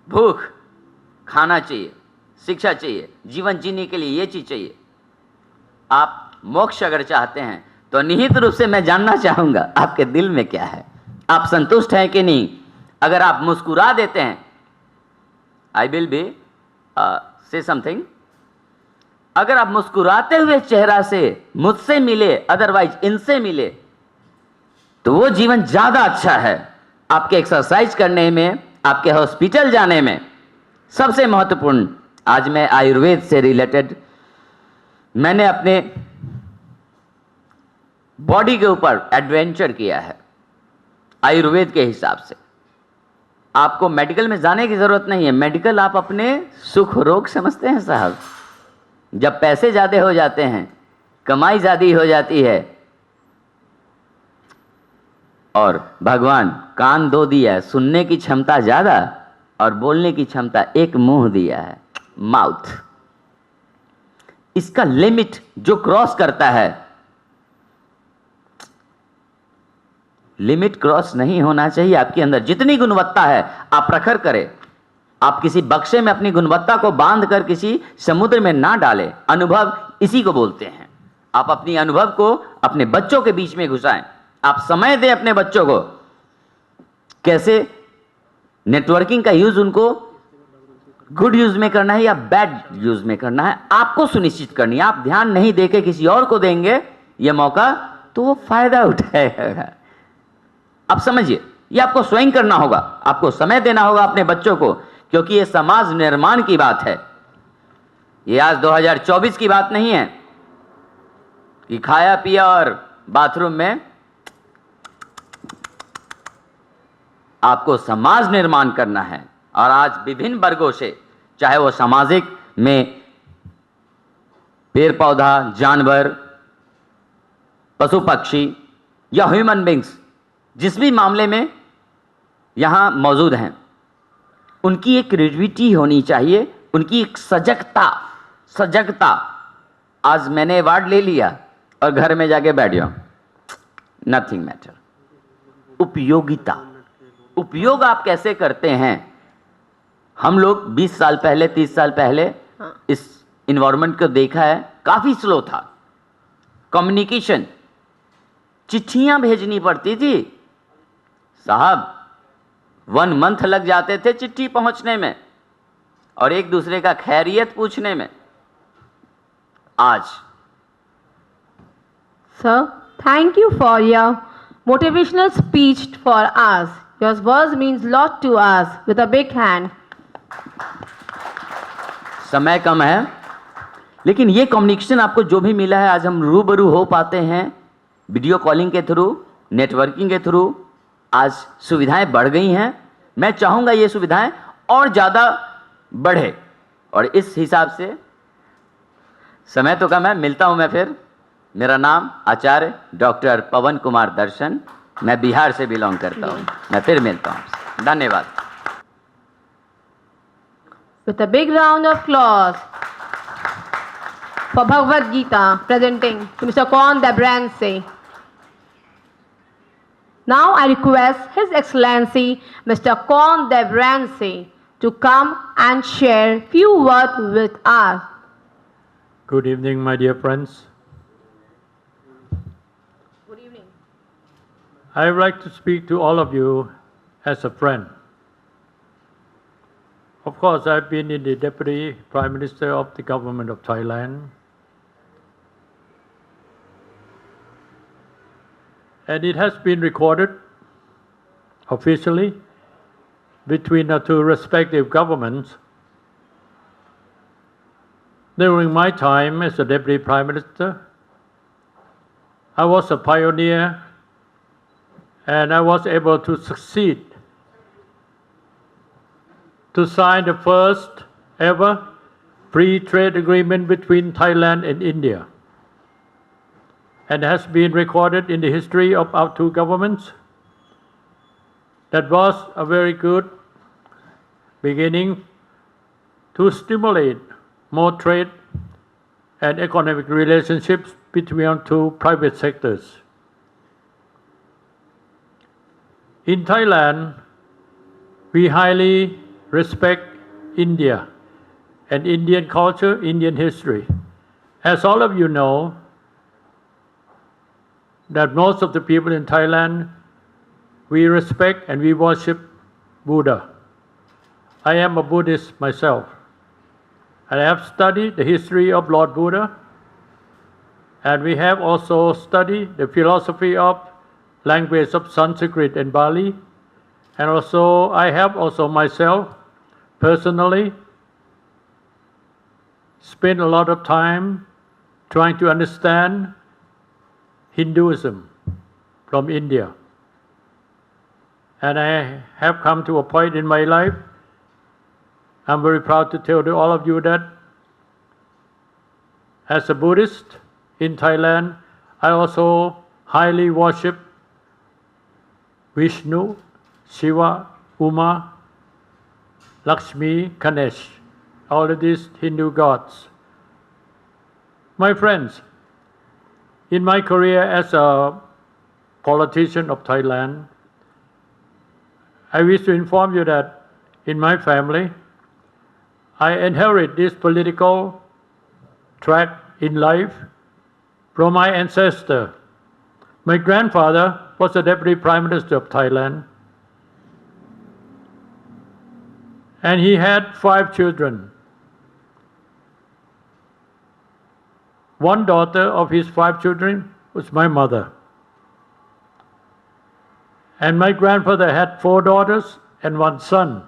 [SPEAKER 7] भूख, खाना चाहिए, शिक्षा चाहिए, जीवन जीने के लिए ये चीज चाहिए। आप मोक्ष अगर चाहते हैं तो निहित रूप से मैं जानना चाहूंगा आपके दिल में क्या है, आप संतुष्ट हैं कि नहीं। अगर आप मुस्कुरा देते हैं, आई विल बी से समथिंग, अगर आप मुस्कुराते हुए चेहरा से मुझसे मिले, अदरवाइज इनसे मिले, तो वो जीवन ज्यादा अच्छा है। आपके एक्सरसाइज करने में, आपके हॉस्पिटल जाने में सबसे महत्वपूर्ण, आज मैं आयुर्वेद से रिलेटेड, मैंने अपने बॉडी के ऊपर एडवेंचर किया है आयुर्वेद के हिसाब से। आपको मेडिकल में जाने की जरूरत नहीं है। मेडिकल आप अपने सुख रोग समझते हैं साहब। जब पैसे ज्यादा हो जाते हैं, कमाई ज्यादा हो जाती है, और भगवान कान दो दिया है, सुनने की क्षमता ज्यादा और बोलने की क्षमता एक मुंह दिया है, माउथ। इसका लिमिट जो क्रॉस करता है, लिमिट क्रॉस नहीं होना चाहिए। आपके अंदर जितनी गुणवत्ता है आप प्रखर करें। आप किसी बक्से में अपनी गुणवत्ता को बांध कर किसी समुद्र में ना डालें। अनुभव इसी को बोलते हैं। आप अपनी अनुभव को अपने बच्चों के बीच में घुसाएं। आप समय दें अपने बच्चों को। कैसे नेटवर्किंग का यूज उनको गुड यूज में करना है या बैड यूज में करना है, आपको सुनिश्चित करनी है। आप ध्यान नहीं देके किसी और को देंगे यह मौका, तो वो फायदा उठाएगा। अब समझिए, ये आपको स्वयं करना होगा। आपको समय देना होगा अपने बच्चों को, क्योंकि ये समाज निर्माण की बात है। ये आज 2024 की बात नहीं है कि खाया पिया और बाथरूम में। आपको समाज निर्माण करना है। और आज विभिन्न वर्गों से, चाहे वो सामाजिक में पेड़ पौधा, जानवर, पशु पक्षी या ह्यूमन बींग्स, जिस भी मामले में यहां मौजूद हैं, उनकी एक क्रिएटिविटी होनी चाहिए, उनकी एक सजगता। आज मैंने अवार्ड ले लिया और घर में जाके बैठ जाऊं, नथिंग मैटर। उपयोगिता, उपयोग आप कैसे करते हैं। हम लोग 20 साल पहले, 30 साल पहले इस इन्वायरमेंट को देखा है, काफी स्लो था कम्युनिकेशन। चिट्ठियां भेजनी पड़ती थी साहब, 1 मंथ लग जाते थे चिट्ठी पहुंचने में और एक दूसरे का खैरियत पूछने में। आज
[SPEAKER 1] Sir, thank you for your motivational speech for us. Your words means lot to us. With a big hand.
[SPEAKER 7] समय कम है, लेकिन ये कम्युनिकेशन आपको जो भी मिला है, आज हम रूबरू हो पाते हैं वीडियो कॉलिंग के थ्रू, नेटवर्किंग के थ्रू। आज सुविधाएं बढ़ गई हैं। मैं चाहूंगा ये सुविधाएं और ज़्यादा बढ़े, और इस हिसाब से समय तो कम है। मिलता हूं मैं फिर। मेरा नाम आचार्य डॉक्टर पवन कुमार दर्शन, मैं बिहार से बिलोंग करता हूं। मैं फिर मिलता हूं। धन्यवाद।
[SPEAKER 1] With a big round of applause for Bhagavad Gita presenting to Mr. Kon Debranse. Now I request His Excellency Mr. Kon Debranse to come and share few words with us.
[SPEAKER 8] Good evening, my dear friends.
[SPEAKER 1] Good evening.
[SPEAKER 8] I would like to speak to all of you as a friend. Of course, I've been in the Deputy Prime Minister of the Government of Thailand. And it has been recorded officially between the two respective governments. During my time as the Deputy Prime Minister, I was a pioneer and I was able to succeed to sign the first ever free trade agreement between Thailand and India, and has been recorded in the history of our two governments. That was a very good beginning to stimulate more trade and economic relationships between two private sectors. In Thailand, we highly respect India and Indian culture, Indian history. As all of you know, that most of the people in Thailand, we respect and we worship Buddha. I am a Buddhist myself, and I have studied the history of Lord Buddha, and we have also studied the philosophy of language of Sanskrit and Bali, and also I have also myself personally spent a lot of time trying to understand Hinduism from India. And I have come to a point in my life, I'm very proud to tell to all of you that as a Buddhist in Thailand, I also highly worship Vishnu, Shiva, Uma, Lakshmi, Ganesh, all of these Hindu gods. My friends, in my career as a politician of Thailand, I wish to inform you that in my family, I inherit this political track in life from my ancestor. My grandfather was the Deputy Prime Minister of Thailand, and he had 5 children. One daughter of his 5 children was my mother. And my grandfather had 4 daughters and 1 son.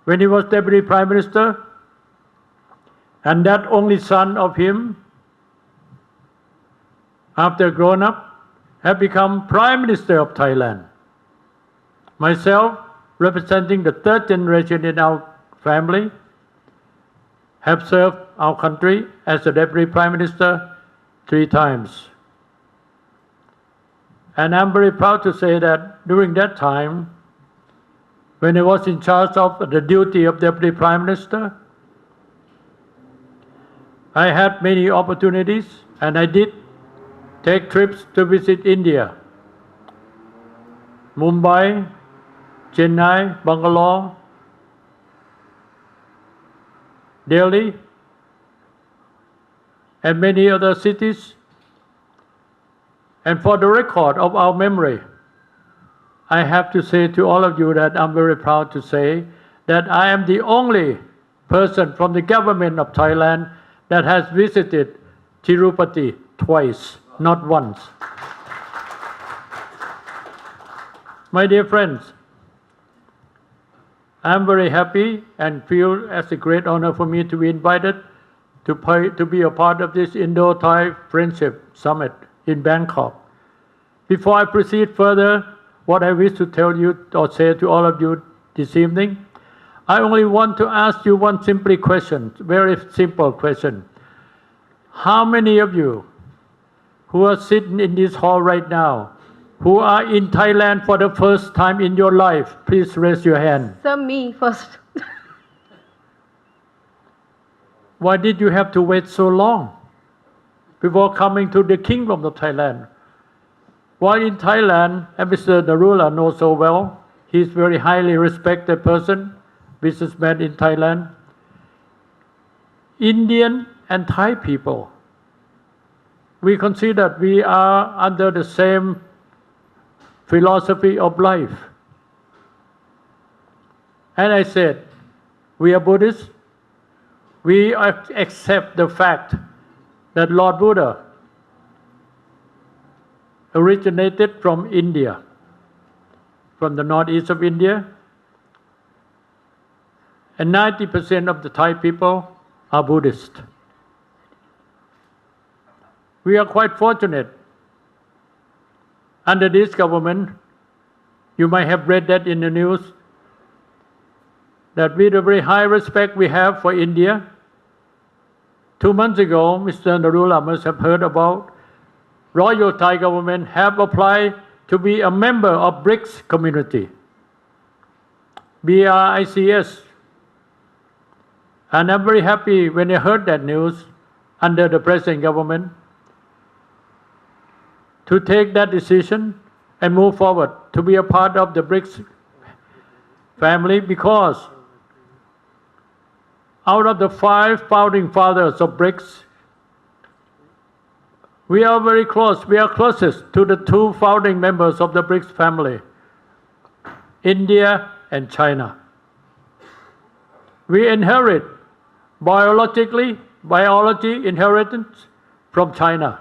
[SPEAKER 8] When he was Deputy Prime Minister, and that only son of him, after grown up, have become Prime Minister of Thailand. Myself, representing the 3rd generation in our family, have served our country as the Deputy Prime Minister 3 times. And I'm very proud to say that during that time, when I was in charge of the duty of Deputy Prime Minister, I had many opportunities, and I did take trips to visit India, Mumbai, Chennai, Bangalore, Delhi, and many other cities. And for the record of our memory, I have to say to all of you that I'm very proud to say that I am the only person from the government of Thailand that has visited Tirupati twice, not once. My dear friends, I'm very happy and feel as a great honor for me to be invited to be a part of this Indo-Thai Friendship Summit in Bangkok. Before I proceed further, what I wish to tell you or say to all of you this evening, I only want to ask you one simple question, very simple question. How many of you who are sitting in this hall right now, who are in Thailand for the first time in your life, please raise your hand.
[SPEAKER 1] Sir, me first.
[SPEAKER 8] Why did you have to wait so long before coming to the Kingdom of Thailand? While in Thailand, and Mr. Narula knows so well, he's very highly respected person, businessman in Thailand. Indian and Thai people, we consider that we are under the same philosophy of life. And I said, we are Buddhists. We accept the fact that Lord Buddha originated from India, from the northeast of India, and 90% of the Thai people are Buddhist. We are quite fortunate. Under this government, you might have read that in the news, that with the very high respect we have for India, 2 months ago, Mr. Narula must have heard about Royal Thai government have applied to be a member of BRICS community, BRICS. And I'm very happy when I heard that news under the present government to take that decision and move forward to be a part of the BRICS family, because out of the 5 founding fathers of BRICS, we are very close. We are closest to the 2 founding members of the BRICS family, India and China. We inherit biology inheritance from China.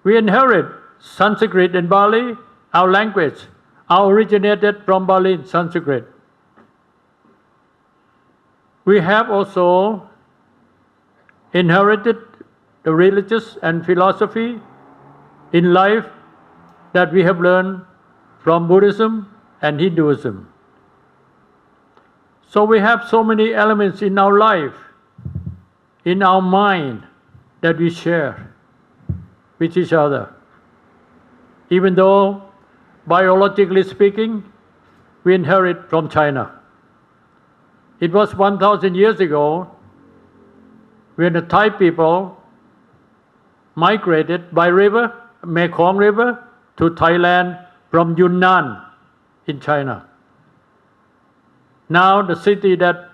[SPEAKER 8] We inherit Sanskrit and Bali, our language, originated from Bali and Sanskrit. We have also inherited the religious and philosophy in life that we have learned from Buddhism and Hinduism. So we have so many elements in our life, in our mind, that we share with each other. Even though, biologically speaking, we inherit from China. It was 1,000 years ago when the Thai people migrated by river, Mekong River, to Thailand from Yunnan in China. Now the city that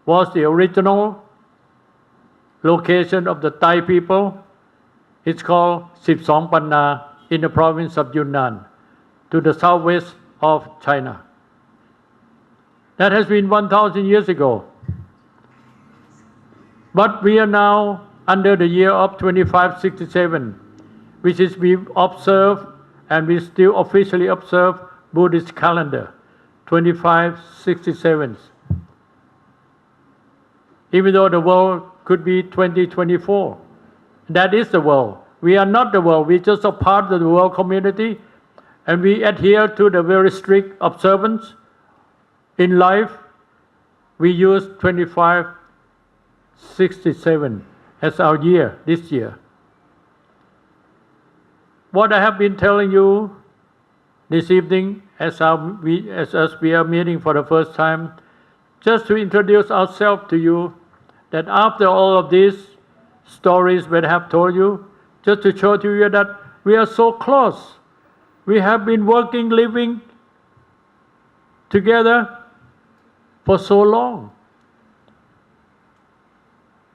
[SPEAKER 8] was the original location of the Thai people, it's called Sipsong Panna in the province of Yunnan, to the southwest of China. That has been 1,000 years ago. But we are now under the year of 2567, which is we observe and we still officially observe Buddhist calendar, 2567. Even though the world could be 2024. That is the world. We are not the world. We just a part of the world community, and we adhere to the very strict observance. In life, we use 2567 as our year, this year. What I have been telling you this evening as we are meeting for the first time, just to introduce ourselves to you, that after all of these stories we have told you, just to show to you that we are so close. We have been working, living together for so long.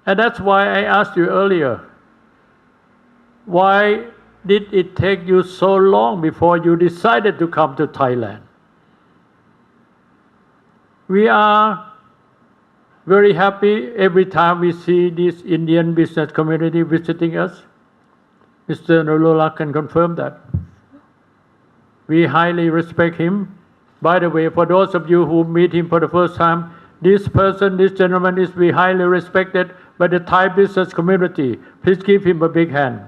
[SPEAKER 8] And that's why I asked you earlier, why did it take you so long before you decided to come to Thailand? We are very happy every time we see this Indian business community visiting us. Mr. Narula can confirm that. We highly respect him. By the way, for those of you who meet him for the first time, this person, this gentleman is be highly respected by the Thai business community. Please give him a big hand.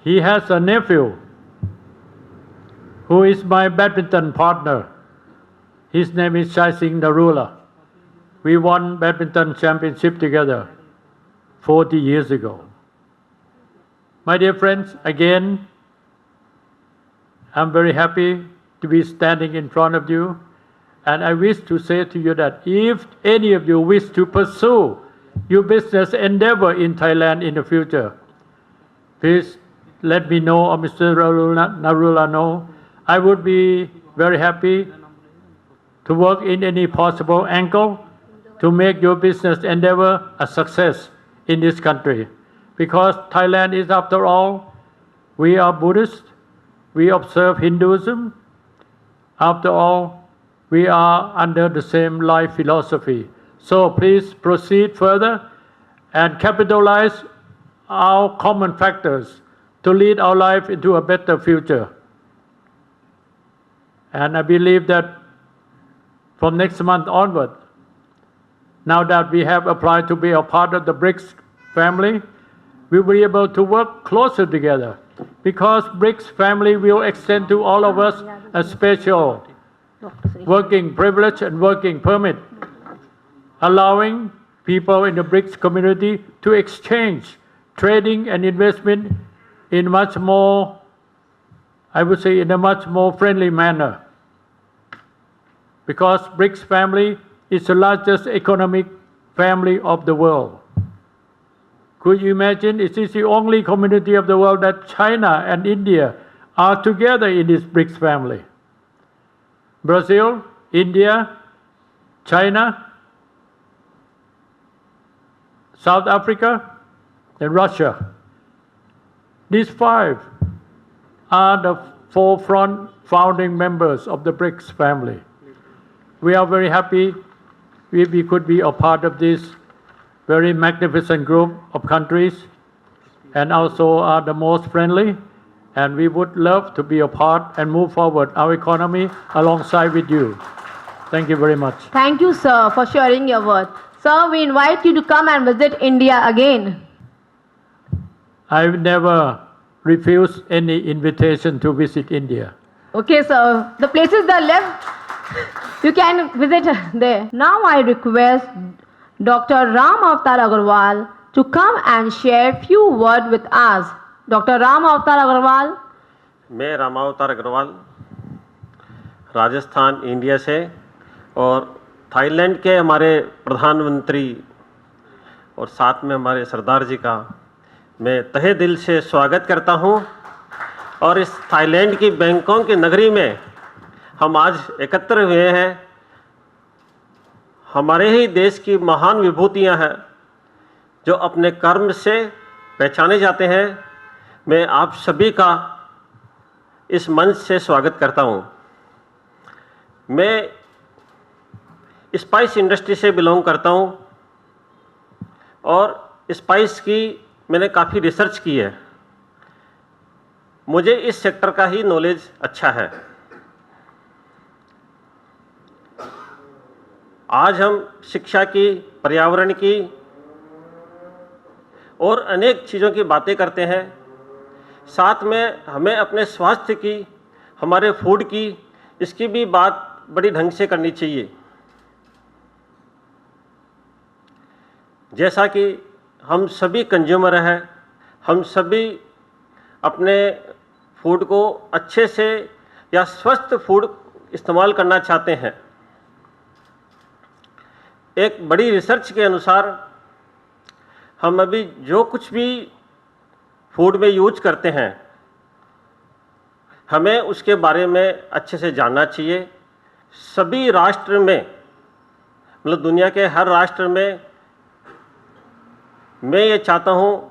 [SPEAKER 8] He has a nephew who is my badminton partner. His name is Chai Singh Narula. We won badminton championship together 40 years ago. My dear friends, again, I'm very happy to be standing in front of you, and I wish to say to you that if any of you wish to pursue your business endeavor in Thailand in the future, please let me know, or Mr. Narula know. I would be very happy to work in any possible angle to make your business endeavor a success in this country. Because Thailand is, after all, we are Buddhist, we observe Hinduism. After all, we are under the same life philosophy. So please proceed further and capitalize our common factors to lead our life into a better future. And I believe that from next month onward, now that we have applied to be a part of the BRICS family, we will be able to work closer together, because BRICS family will extend to all of us a special working privilege and working permit, allowing people in the BRICS community to exchange trading and investment in much more, I would say, in a much more friendly manner. Because BRICS family is the largest economic family of the world. Could you imagine, it is the only community of the world that China and India are together in this BRICS family. Brazil, India, China, South Africa, and Russia. These five are the forefront founding members of the BRICS family. We are very happy we could be a part of this very magnificent group of countries, and also are the most friendly, and we would love to be a part and move forward our economy alongside with you. Thank you very much.
[SPEAKER 1] Thank you, sir, for sharing your words. Sir, we invite you to come and visit India again.
[SPEAKER 8] I've never refused any invitation to visit India.
[SPEAKER 1] Okay, sir. The places that are left, you can visit there. Now I request Dr. Ram Avatar Agarwal to come and share few words with us. Dr. Ram Avatar Agarwal.
[SPEAKER 3] मैं रामावतार Agarwal Rajasthan India से और Thailand के हमारे प्रधानमंत्री और साथ में हमारे सरदार जी का मैं तहे दिल से स्वागत करता हूं। और इस थाईलैंड की बैंकॉक की नगरी में हम आज एकत्र हुए हैं। हमारे ही देश की महान विभूतियां हैं जो अपने कर्म से पहचाने जाते हैं। मैं आप सभी का इस मंच से स्वागत करता हूं। मैं स्पाइस इंडस्ट्री से बिलोंग करता हूं और स्पाइस की मैंने काफ़ी रिसर्च की है। मुझे इस सेक्टर का ही नॉलेज अच्छा है। आज हम शिक्षा की, पर्यावरण की और अनेक चीज़ों की बातें करते हैं। साथ में हमें अपने स्वास्थ्य की, हमारे फूड की, इसकी भी बात बड़ी ढंग से करनी चाहिए। जैसा कि हम सभी कंज्यूमर हैं, हम सभी अपने फूड को अच्छे से या स्वस्थ फूड इस्तेमाल करना चाहते हैं। एक बड़ी रिसर्च के अनुसार हम अभी जो कुछ भी फूड में यूज करते हैं हमें उसके बारे में अच्छे से जानना चाहिए। सभी राष्ट्र में, मतलब दुनिया के हर राष्ट्र में मैं ये चाहता हूँ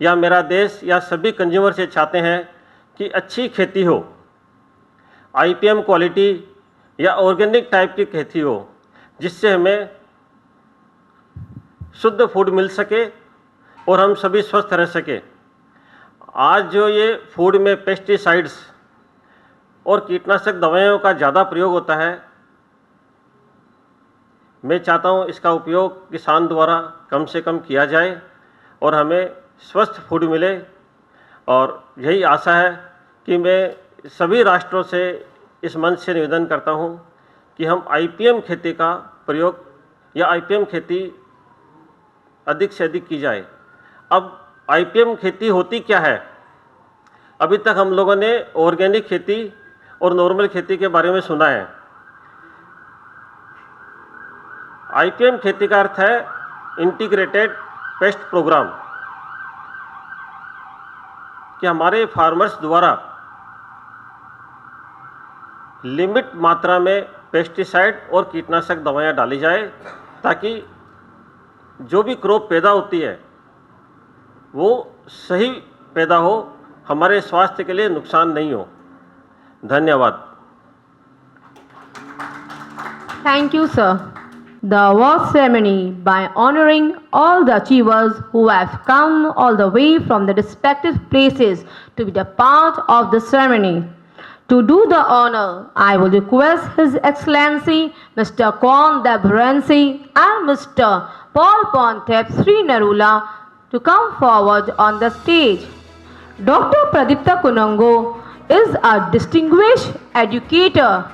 [SPEAKER 3] या मेरा देश या सभी कंज्यूमर से चाहते हैं कि अच्छी खेती हो, आईपीएम क्वालिटी या ऑर्गेनिक टाइप की खेती हो, जिससे हमें शुद्ध फूड मिल सके और हम सभी स्वस्थ रह सके। आज जो ये फूड में पेस्टिसाइड्स और कीटनाशक दवाइयों का ज़्यादा प्रयोग होता है, मैं चाहता हूँ इसका उपयोग किसान द्वारा कम से कम किया जाए और हमें स्वस्थ फूड मिले। और यही आशा है कि मैं सभी राष्ट्रों से इस मंच से निवेदन करता हूँ कि हम आईपीएम खेती का प्रयोग या आईपीएम खेती अधिक से अधिक की जाए। अब आईपीएम खेती होती क्या है? अभी तक हम लोगों ने ऑर्गेनिक खेती और नॉर्मल खेती के बारे में सुना है। आईपीएम खेती का अर्थ है इंटीग्रेटेड पेस्ट प्रोग्राम, कि हमारे फार्मर्स द्वारा लिमिट मात्रा में पेस्टिसाइड और कीटनाशक दवाइयाँ डाली जाए ताकि जो भी क्रॉप पैदा होती है वो सही पैदा हो, हमारे स्वास्थ्य के लिए नुकसान नहीं हो। धन्यवाद।
[SPEAKER 1] Thank you, sir. The award ceremony by honoring all the achievers who have come all the way from their respective places to be the part of the ceremony. To do the honor, I will request His Excellency Mr. Kon-Deb Rensi and Mr. Paul Pontep Sri Narula to come forward on the stage. Dr. Pradipta Kunungo is a distinguished educator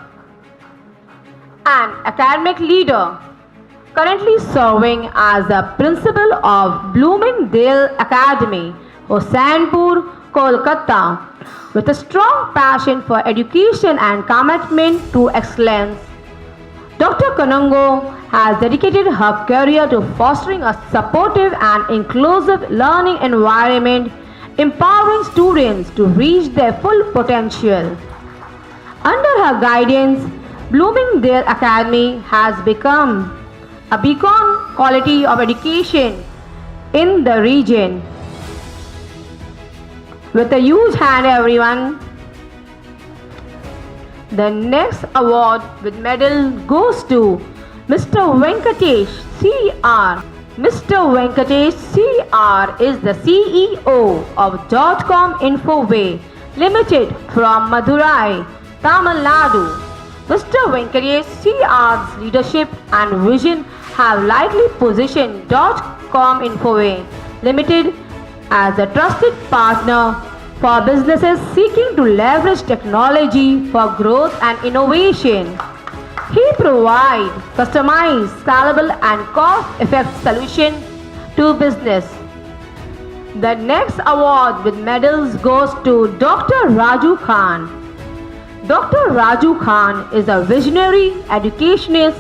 [SPEAKER 1] and academic leader, currently serving as the principal of Bloomingdale Academy, Hossainpur, Kolkata, with a strong passion for education and commitment to excellence. Dr. Kanungo has dedicated her career to fostering a supportive and inclusive learning environment, empowering students to reach their full potential. Under her guidance, Bloomingdale Academy has become a beacon quality of education in the region. With a huge hand, everyone. The next award with medal goes to Mr. Venkatesh CR. Mr. Venkatesh CR is the CEO of .com Infoway Limited from Madurai, Tamil Nadu. Mr. Venkatesh CR's leadership and vision have likely positioned .com Infoway Limited as a trusted partner for businesses seeking to leverage technology for growth and innovation. He provides customized, scalable and cost-effective solutions to business. The next award with medals goes to Dr. Raju Khan. Dr. Raju Khan is a visionary educationist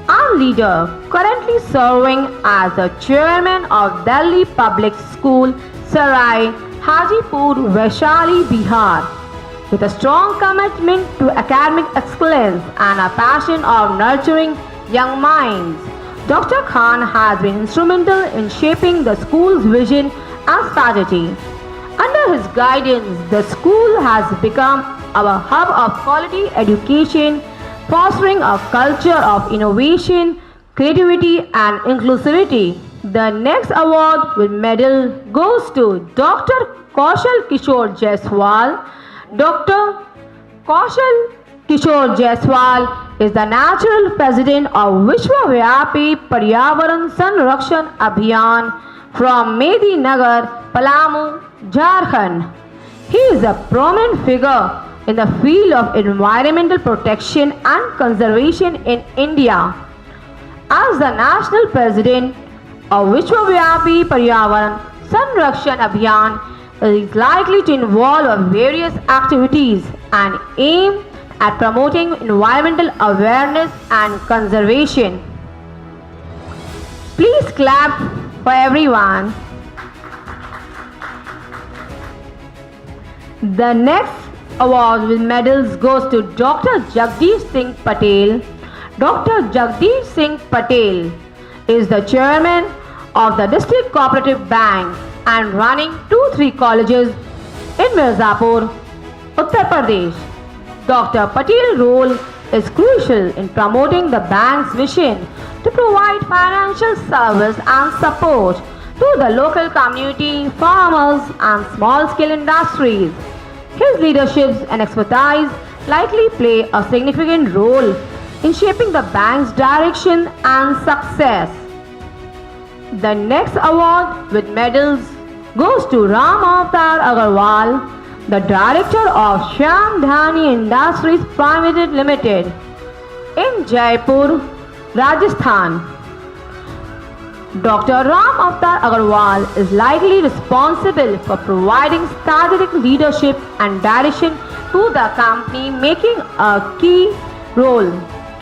[SPEAKER 1] and leader currently serving as the chairman of Delhi Public School, Sarai Hajipur, Vaishali, Bihar. With a strong commitment to academic excellence and a passion of nurturing young minds, Dr. Khan has been instrumental in shaping the school's vision and strategy. Under his guidance, the school has become a hub of quality education, fostering a culture of innovation, creativity and inclusivity. The next award with medal goes to Dr. Kaushal Kishore Jaiswal. Dr. Kaushal Kishore Jaiswal is the natural president of Vishwavyapi Paryavaran Sanrakshan Abhiyan from Medinagar, Palamu, Jharkhand. He is a prominent figure in the field of environmental protection and conservation in India. As the national president of Vishwavyapi Paryavaran Sanrakshan Abhiyan, is likely to involve various activities and aim at promoting environmental awareness and conservation. Please clap for everyone. The next award with medals goes to Dr. Jagdish Singh Patel. Dr. Jagdish Singh Patel is the chairman of the District Cooperative Bank and running 2-3 colleges in Mirzapur, Uttar Pradesh. Dr. Patel's role is crucial in promoting the bank's mission to provide financial service and support to the local community, farmers and small-scale industries. His leadership and expertise likely play a significant role in shaping the bank's direction and success. The next award with medals goes to Ram Avatar Agarwal, the director of Shyam Dhani Industries Private Limited in Jaipur, Rajasthan. Dr. Ram Avatar Agarwal is likely responsible for providing strategic leadership and direction to the company, making a key role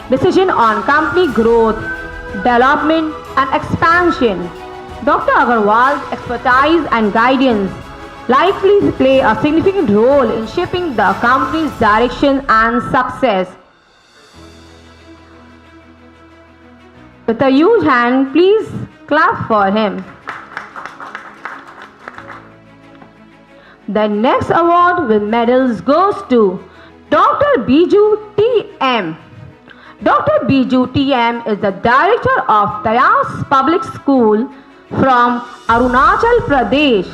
[SPEAKER 1] decision on company growth, development and expansion. Dr. Agarwal's expertise and guidance likely play a significant role in shaping the company's direction and success. With a huge hand, please clap for him. The next award with medals goes to Dr. Biju T.M. Dr. Biju T.M. is the director of Tayas Public School from Arunachal Pradesh.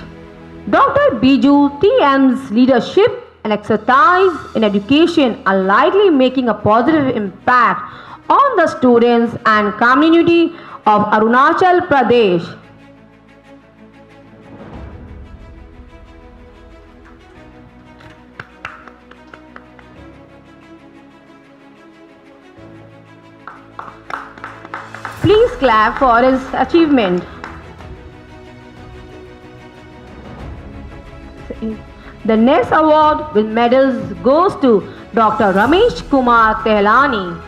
[SPEAKER 1] Dr. Biju T.M.'s leadership and expertise in education are likely making a positive impact on the students and community of Arunachal Pradesh. Please clap for his achievement. The next award with medals goes to Dr. Ramesh Kumar Tehlani.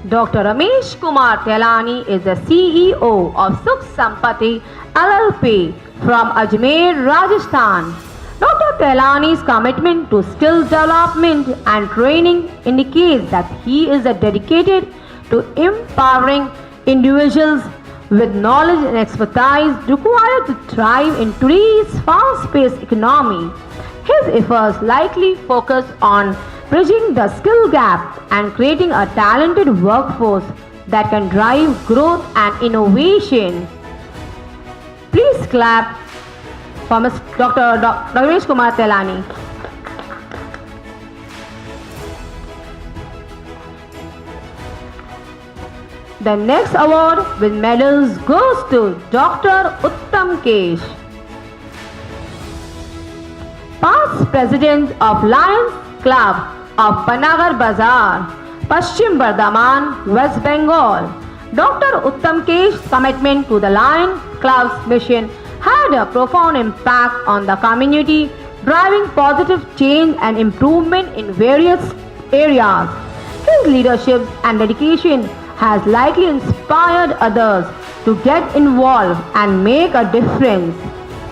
[SPEAKER 1] Dr. Ramesh Kumar Tehlani is the CEO of Sukh Sampati LLP from Ajmer, Rajasthan. Dr. Tehlani's commitment to skills development and training indicates that he is dedicated to empowering individuals with knowledge and expertise required to thrive in today's fast-paced economy. His efforts likely focus on bridging the skill gap and creating a talented workforce that can drive growth and innovation. Please clap for Dr. Ramesh Kumar Tehlani. The next award with medals goes to Dr. Uttam Kesh, past president of Lions Club of Panagar Bazaar, Paschim Bardhaman, West Bengal. Dr. Uttam Kesh's commitment to the Lion Club's mission had a profound impact on the community, driving positive change and improvement in various areas. His leadership and dedication has likely inspired others to get involved and make a difference.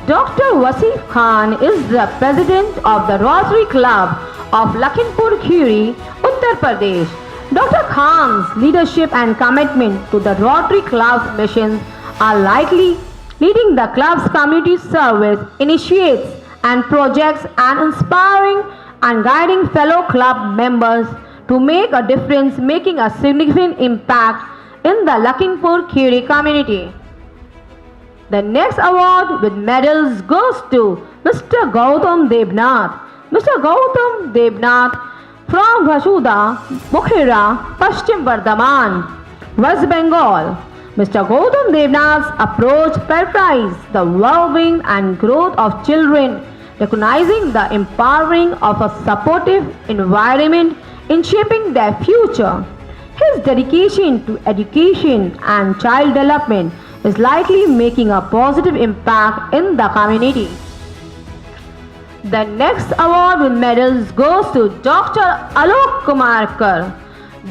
[SPEAKER 1] Dr. Wasif Khan is the president of the Rotary Club of Lakhimpur Kheri, Uttar Pradesh. Dr. Khan's leadership and commitment to the Rotary Club's missions are likely leading the club's community service initiates and projects and inspiring and guiding fellow club members to make a difference, making a significant impact in the Lakhimpur Kheri community. The next award with medals goes to Mr. Gautam Debnath. Mr. Gautam Debnath from Bhashuda, Mukhira, Paschim Bardhaman, West Bengal. Mr. Gautam Debnath's approach prioritizes the well-being and growth of children, recognizing the empowering of a supportive environment in shaping their future. His dedication to education and child development is likely making a positive impact in the community. The next award with medals goes to Dr. Alok Kumar Kar.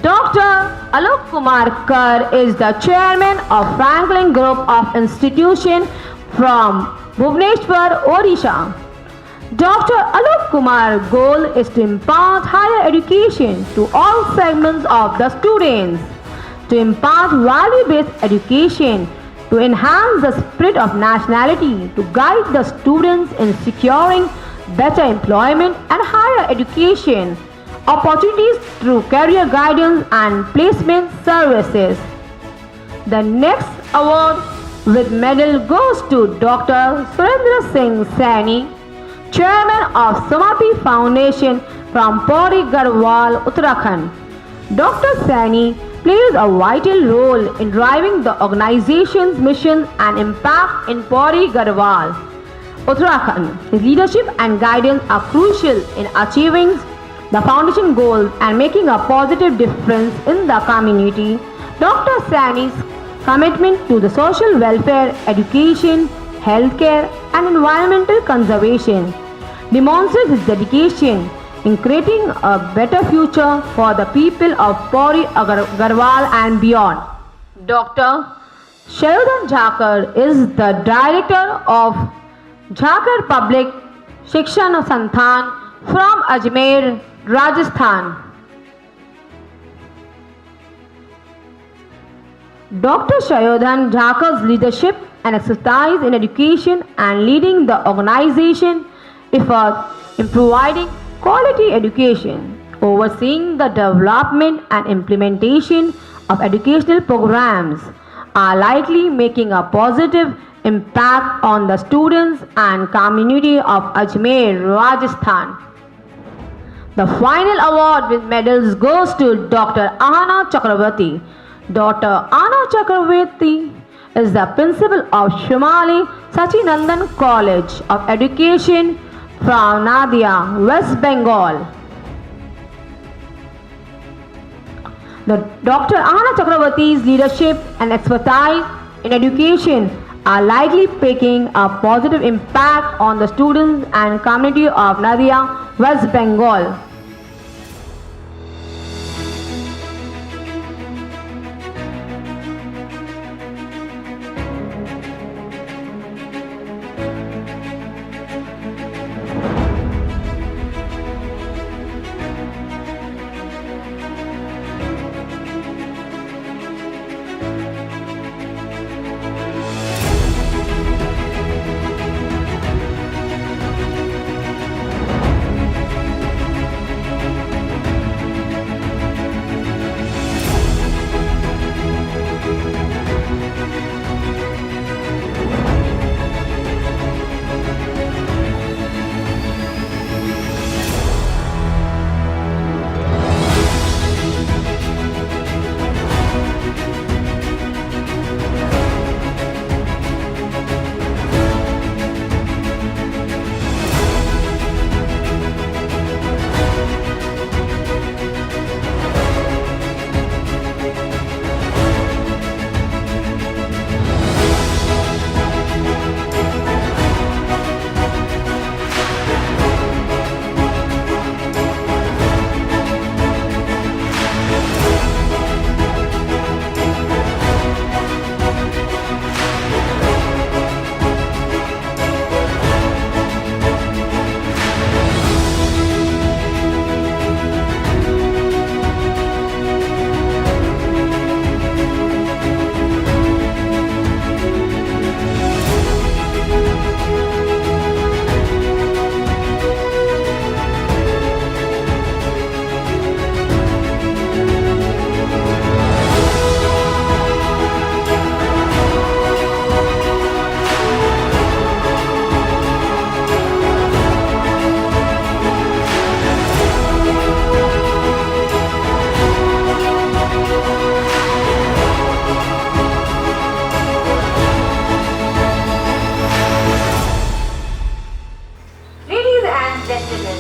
[SPEAKER 1] Dr. Alok Kumar Kar is the chairman of Franklin Group of Institutions from Bhubaneswar, Odisha. Dr. Alok Kumar's goal is to impart higher education to all segments of the students, to impart value-based education, to enhance the spirit of nationality, to guide the students in securing better employment and higher education opportunities through career guidance and placement services. The next award with medal goes to Dr. Surendra Singh Saini, Chairman of Samati Foundation from Pauri Garhwal, Uttarakhand. Dr. Saini plays a vital role in driving the organization's mission and impact in Pauri Garhwal, Uttarakhand. His leadership and guidance are crucial in achieving the foundation goals and making a positive difference in the community. Dr. Saini's commitment to the social welfare, education, healthcare, and environmental conservation demonstrates his dedication in creating a better future for the people of Pauri Garhwal and beyond. Dr. Shayodhan Jhakar is the director of Jhakar Public Shikshan Santhan from Ajmer, Rajasthan. Dr. Shayodhan Jhakar's leadership and expertise in education and leading the organization effort in providing quality education, overseeing the development and implementation of educational programs are likely making a positive impact on the students and community of Ajmer, Rajasthan. The final award with medals goes to Dr. Ahana Chakravarti. Dr. Ahana Chakravarti is the principal of Shimali Sachinandan College of Education from Nadia, West Bengal. Dr. Ahana Chakravarti's leadership and expertise in education are likely making a positive impact on the students and community of Nadia, West Bengal. gentlemen,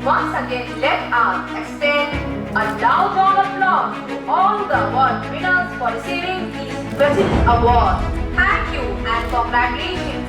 [SPEAKER 1] once again let us extend a loud round of applause to all the award winners for receiving these prestigious awards. Thank you and congratulations.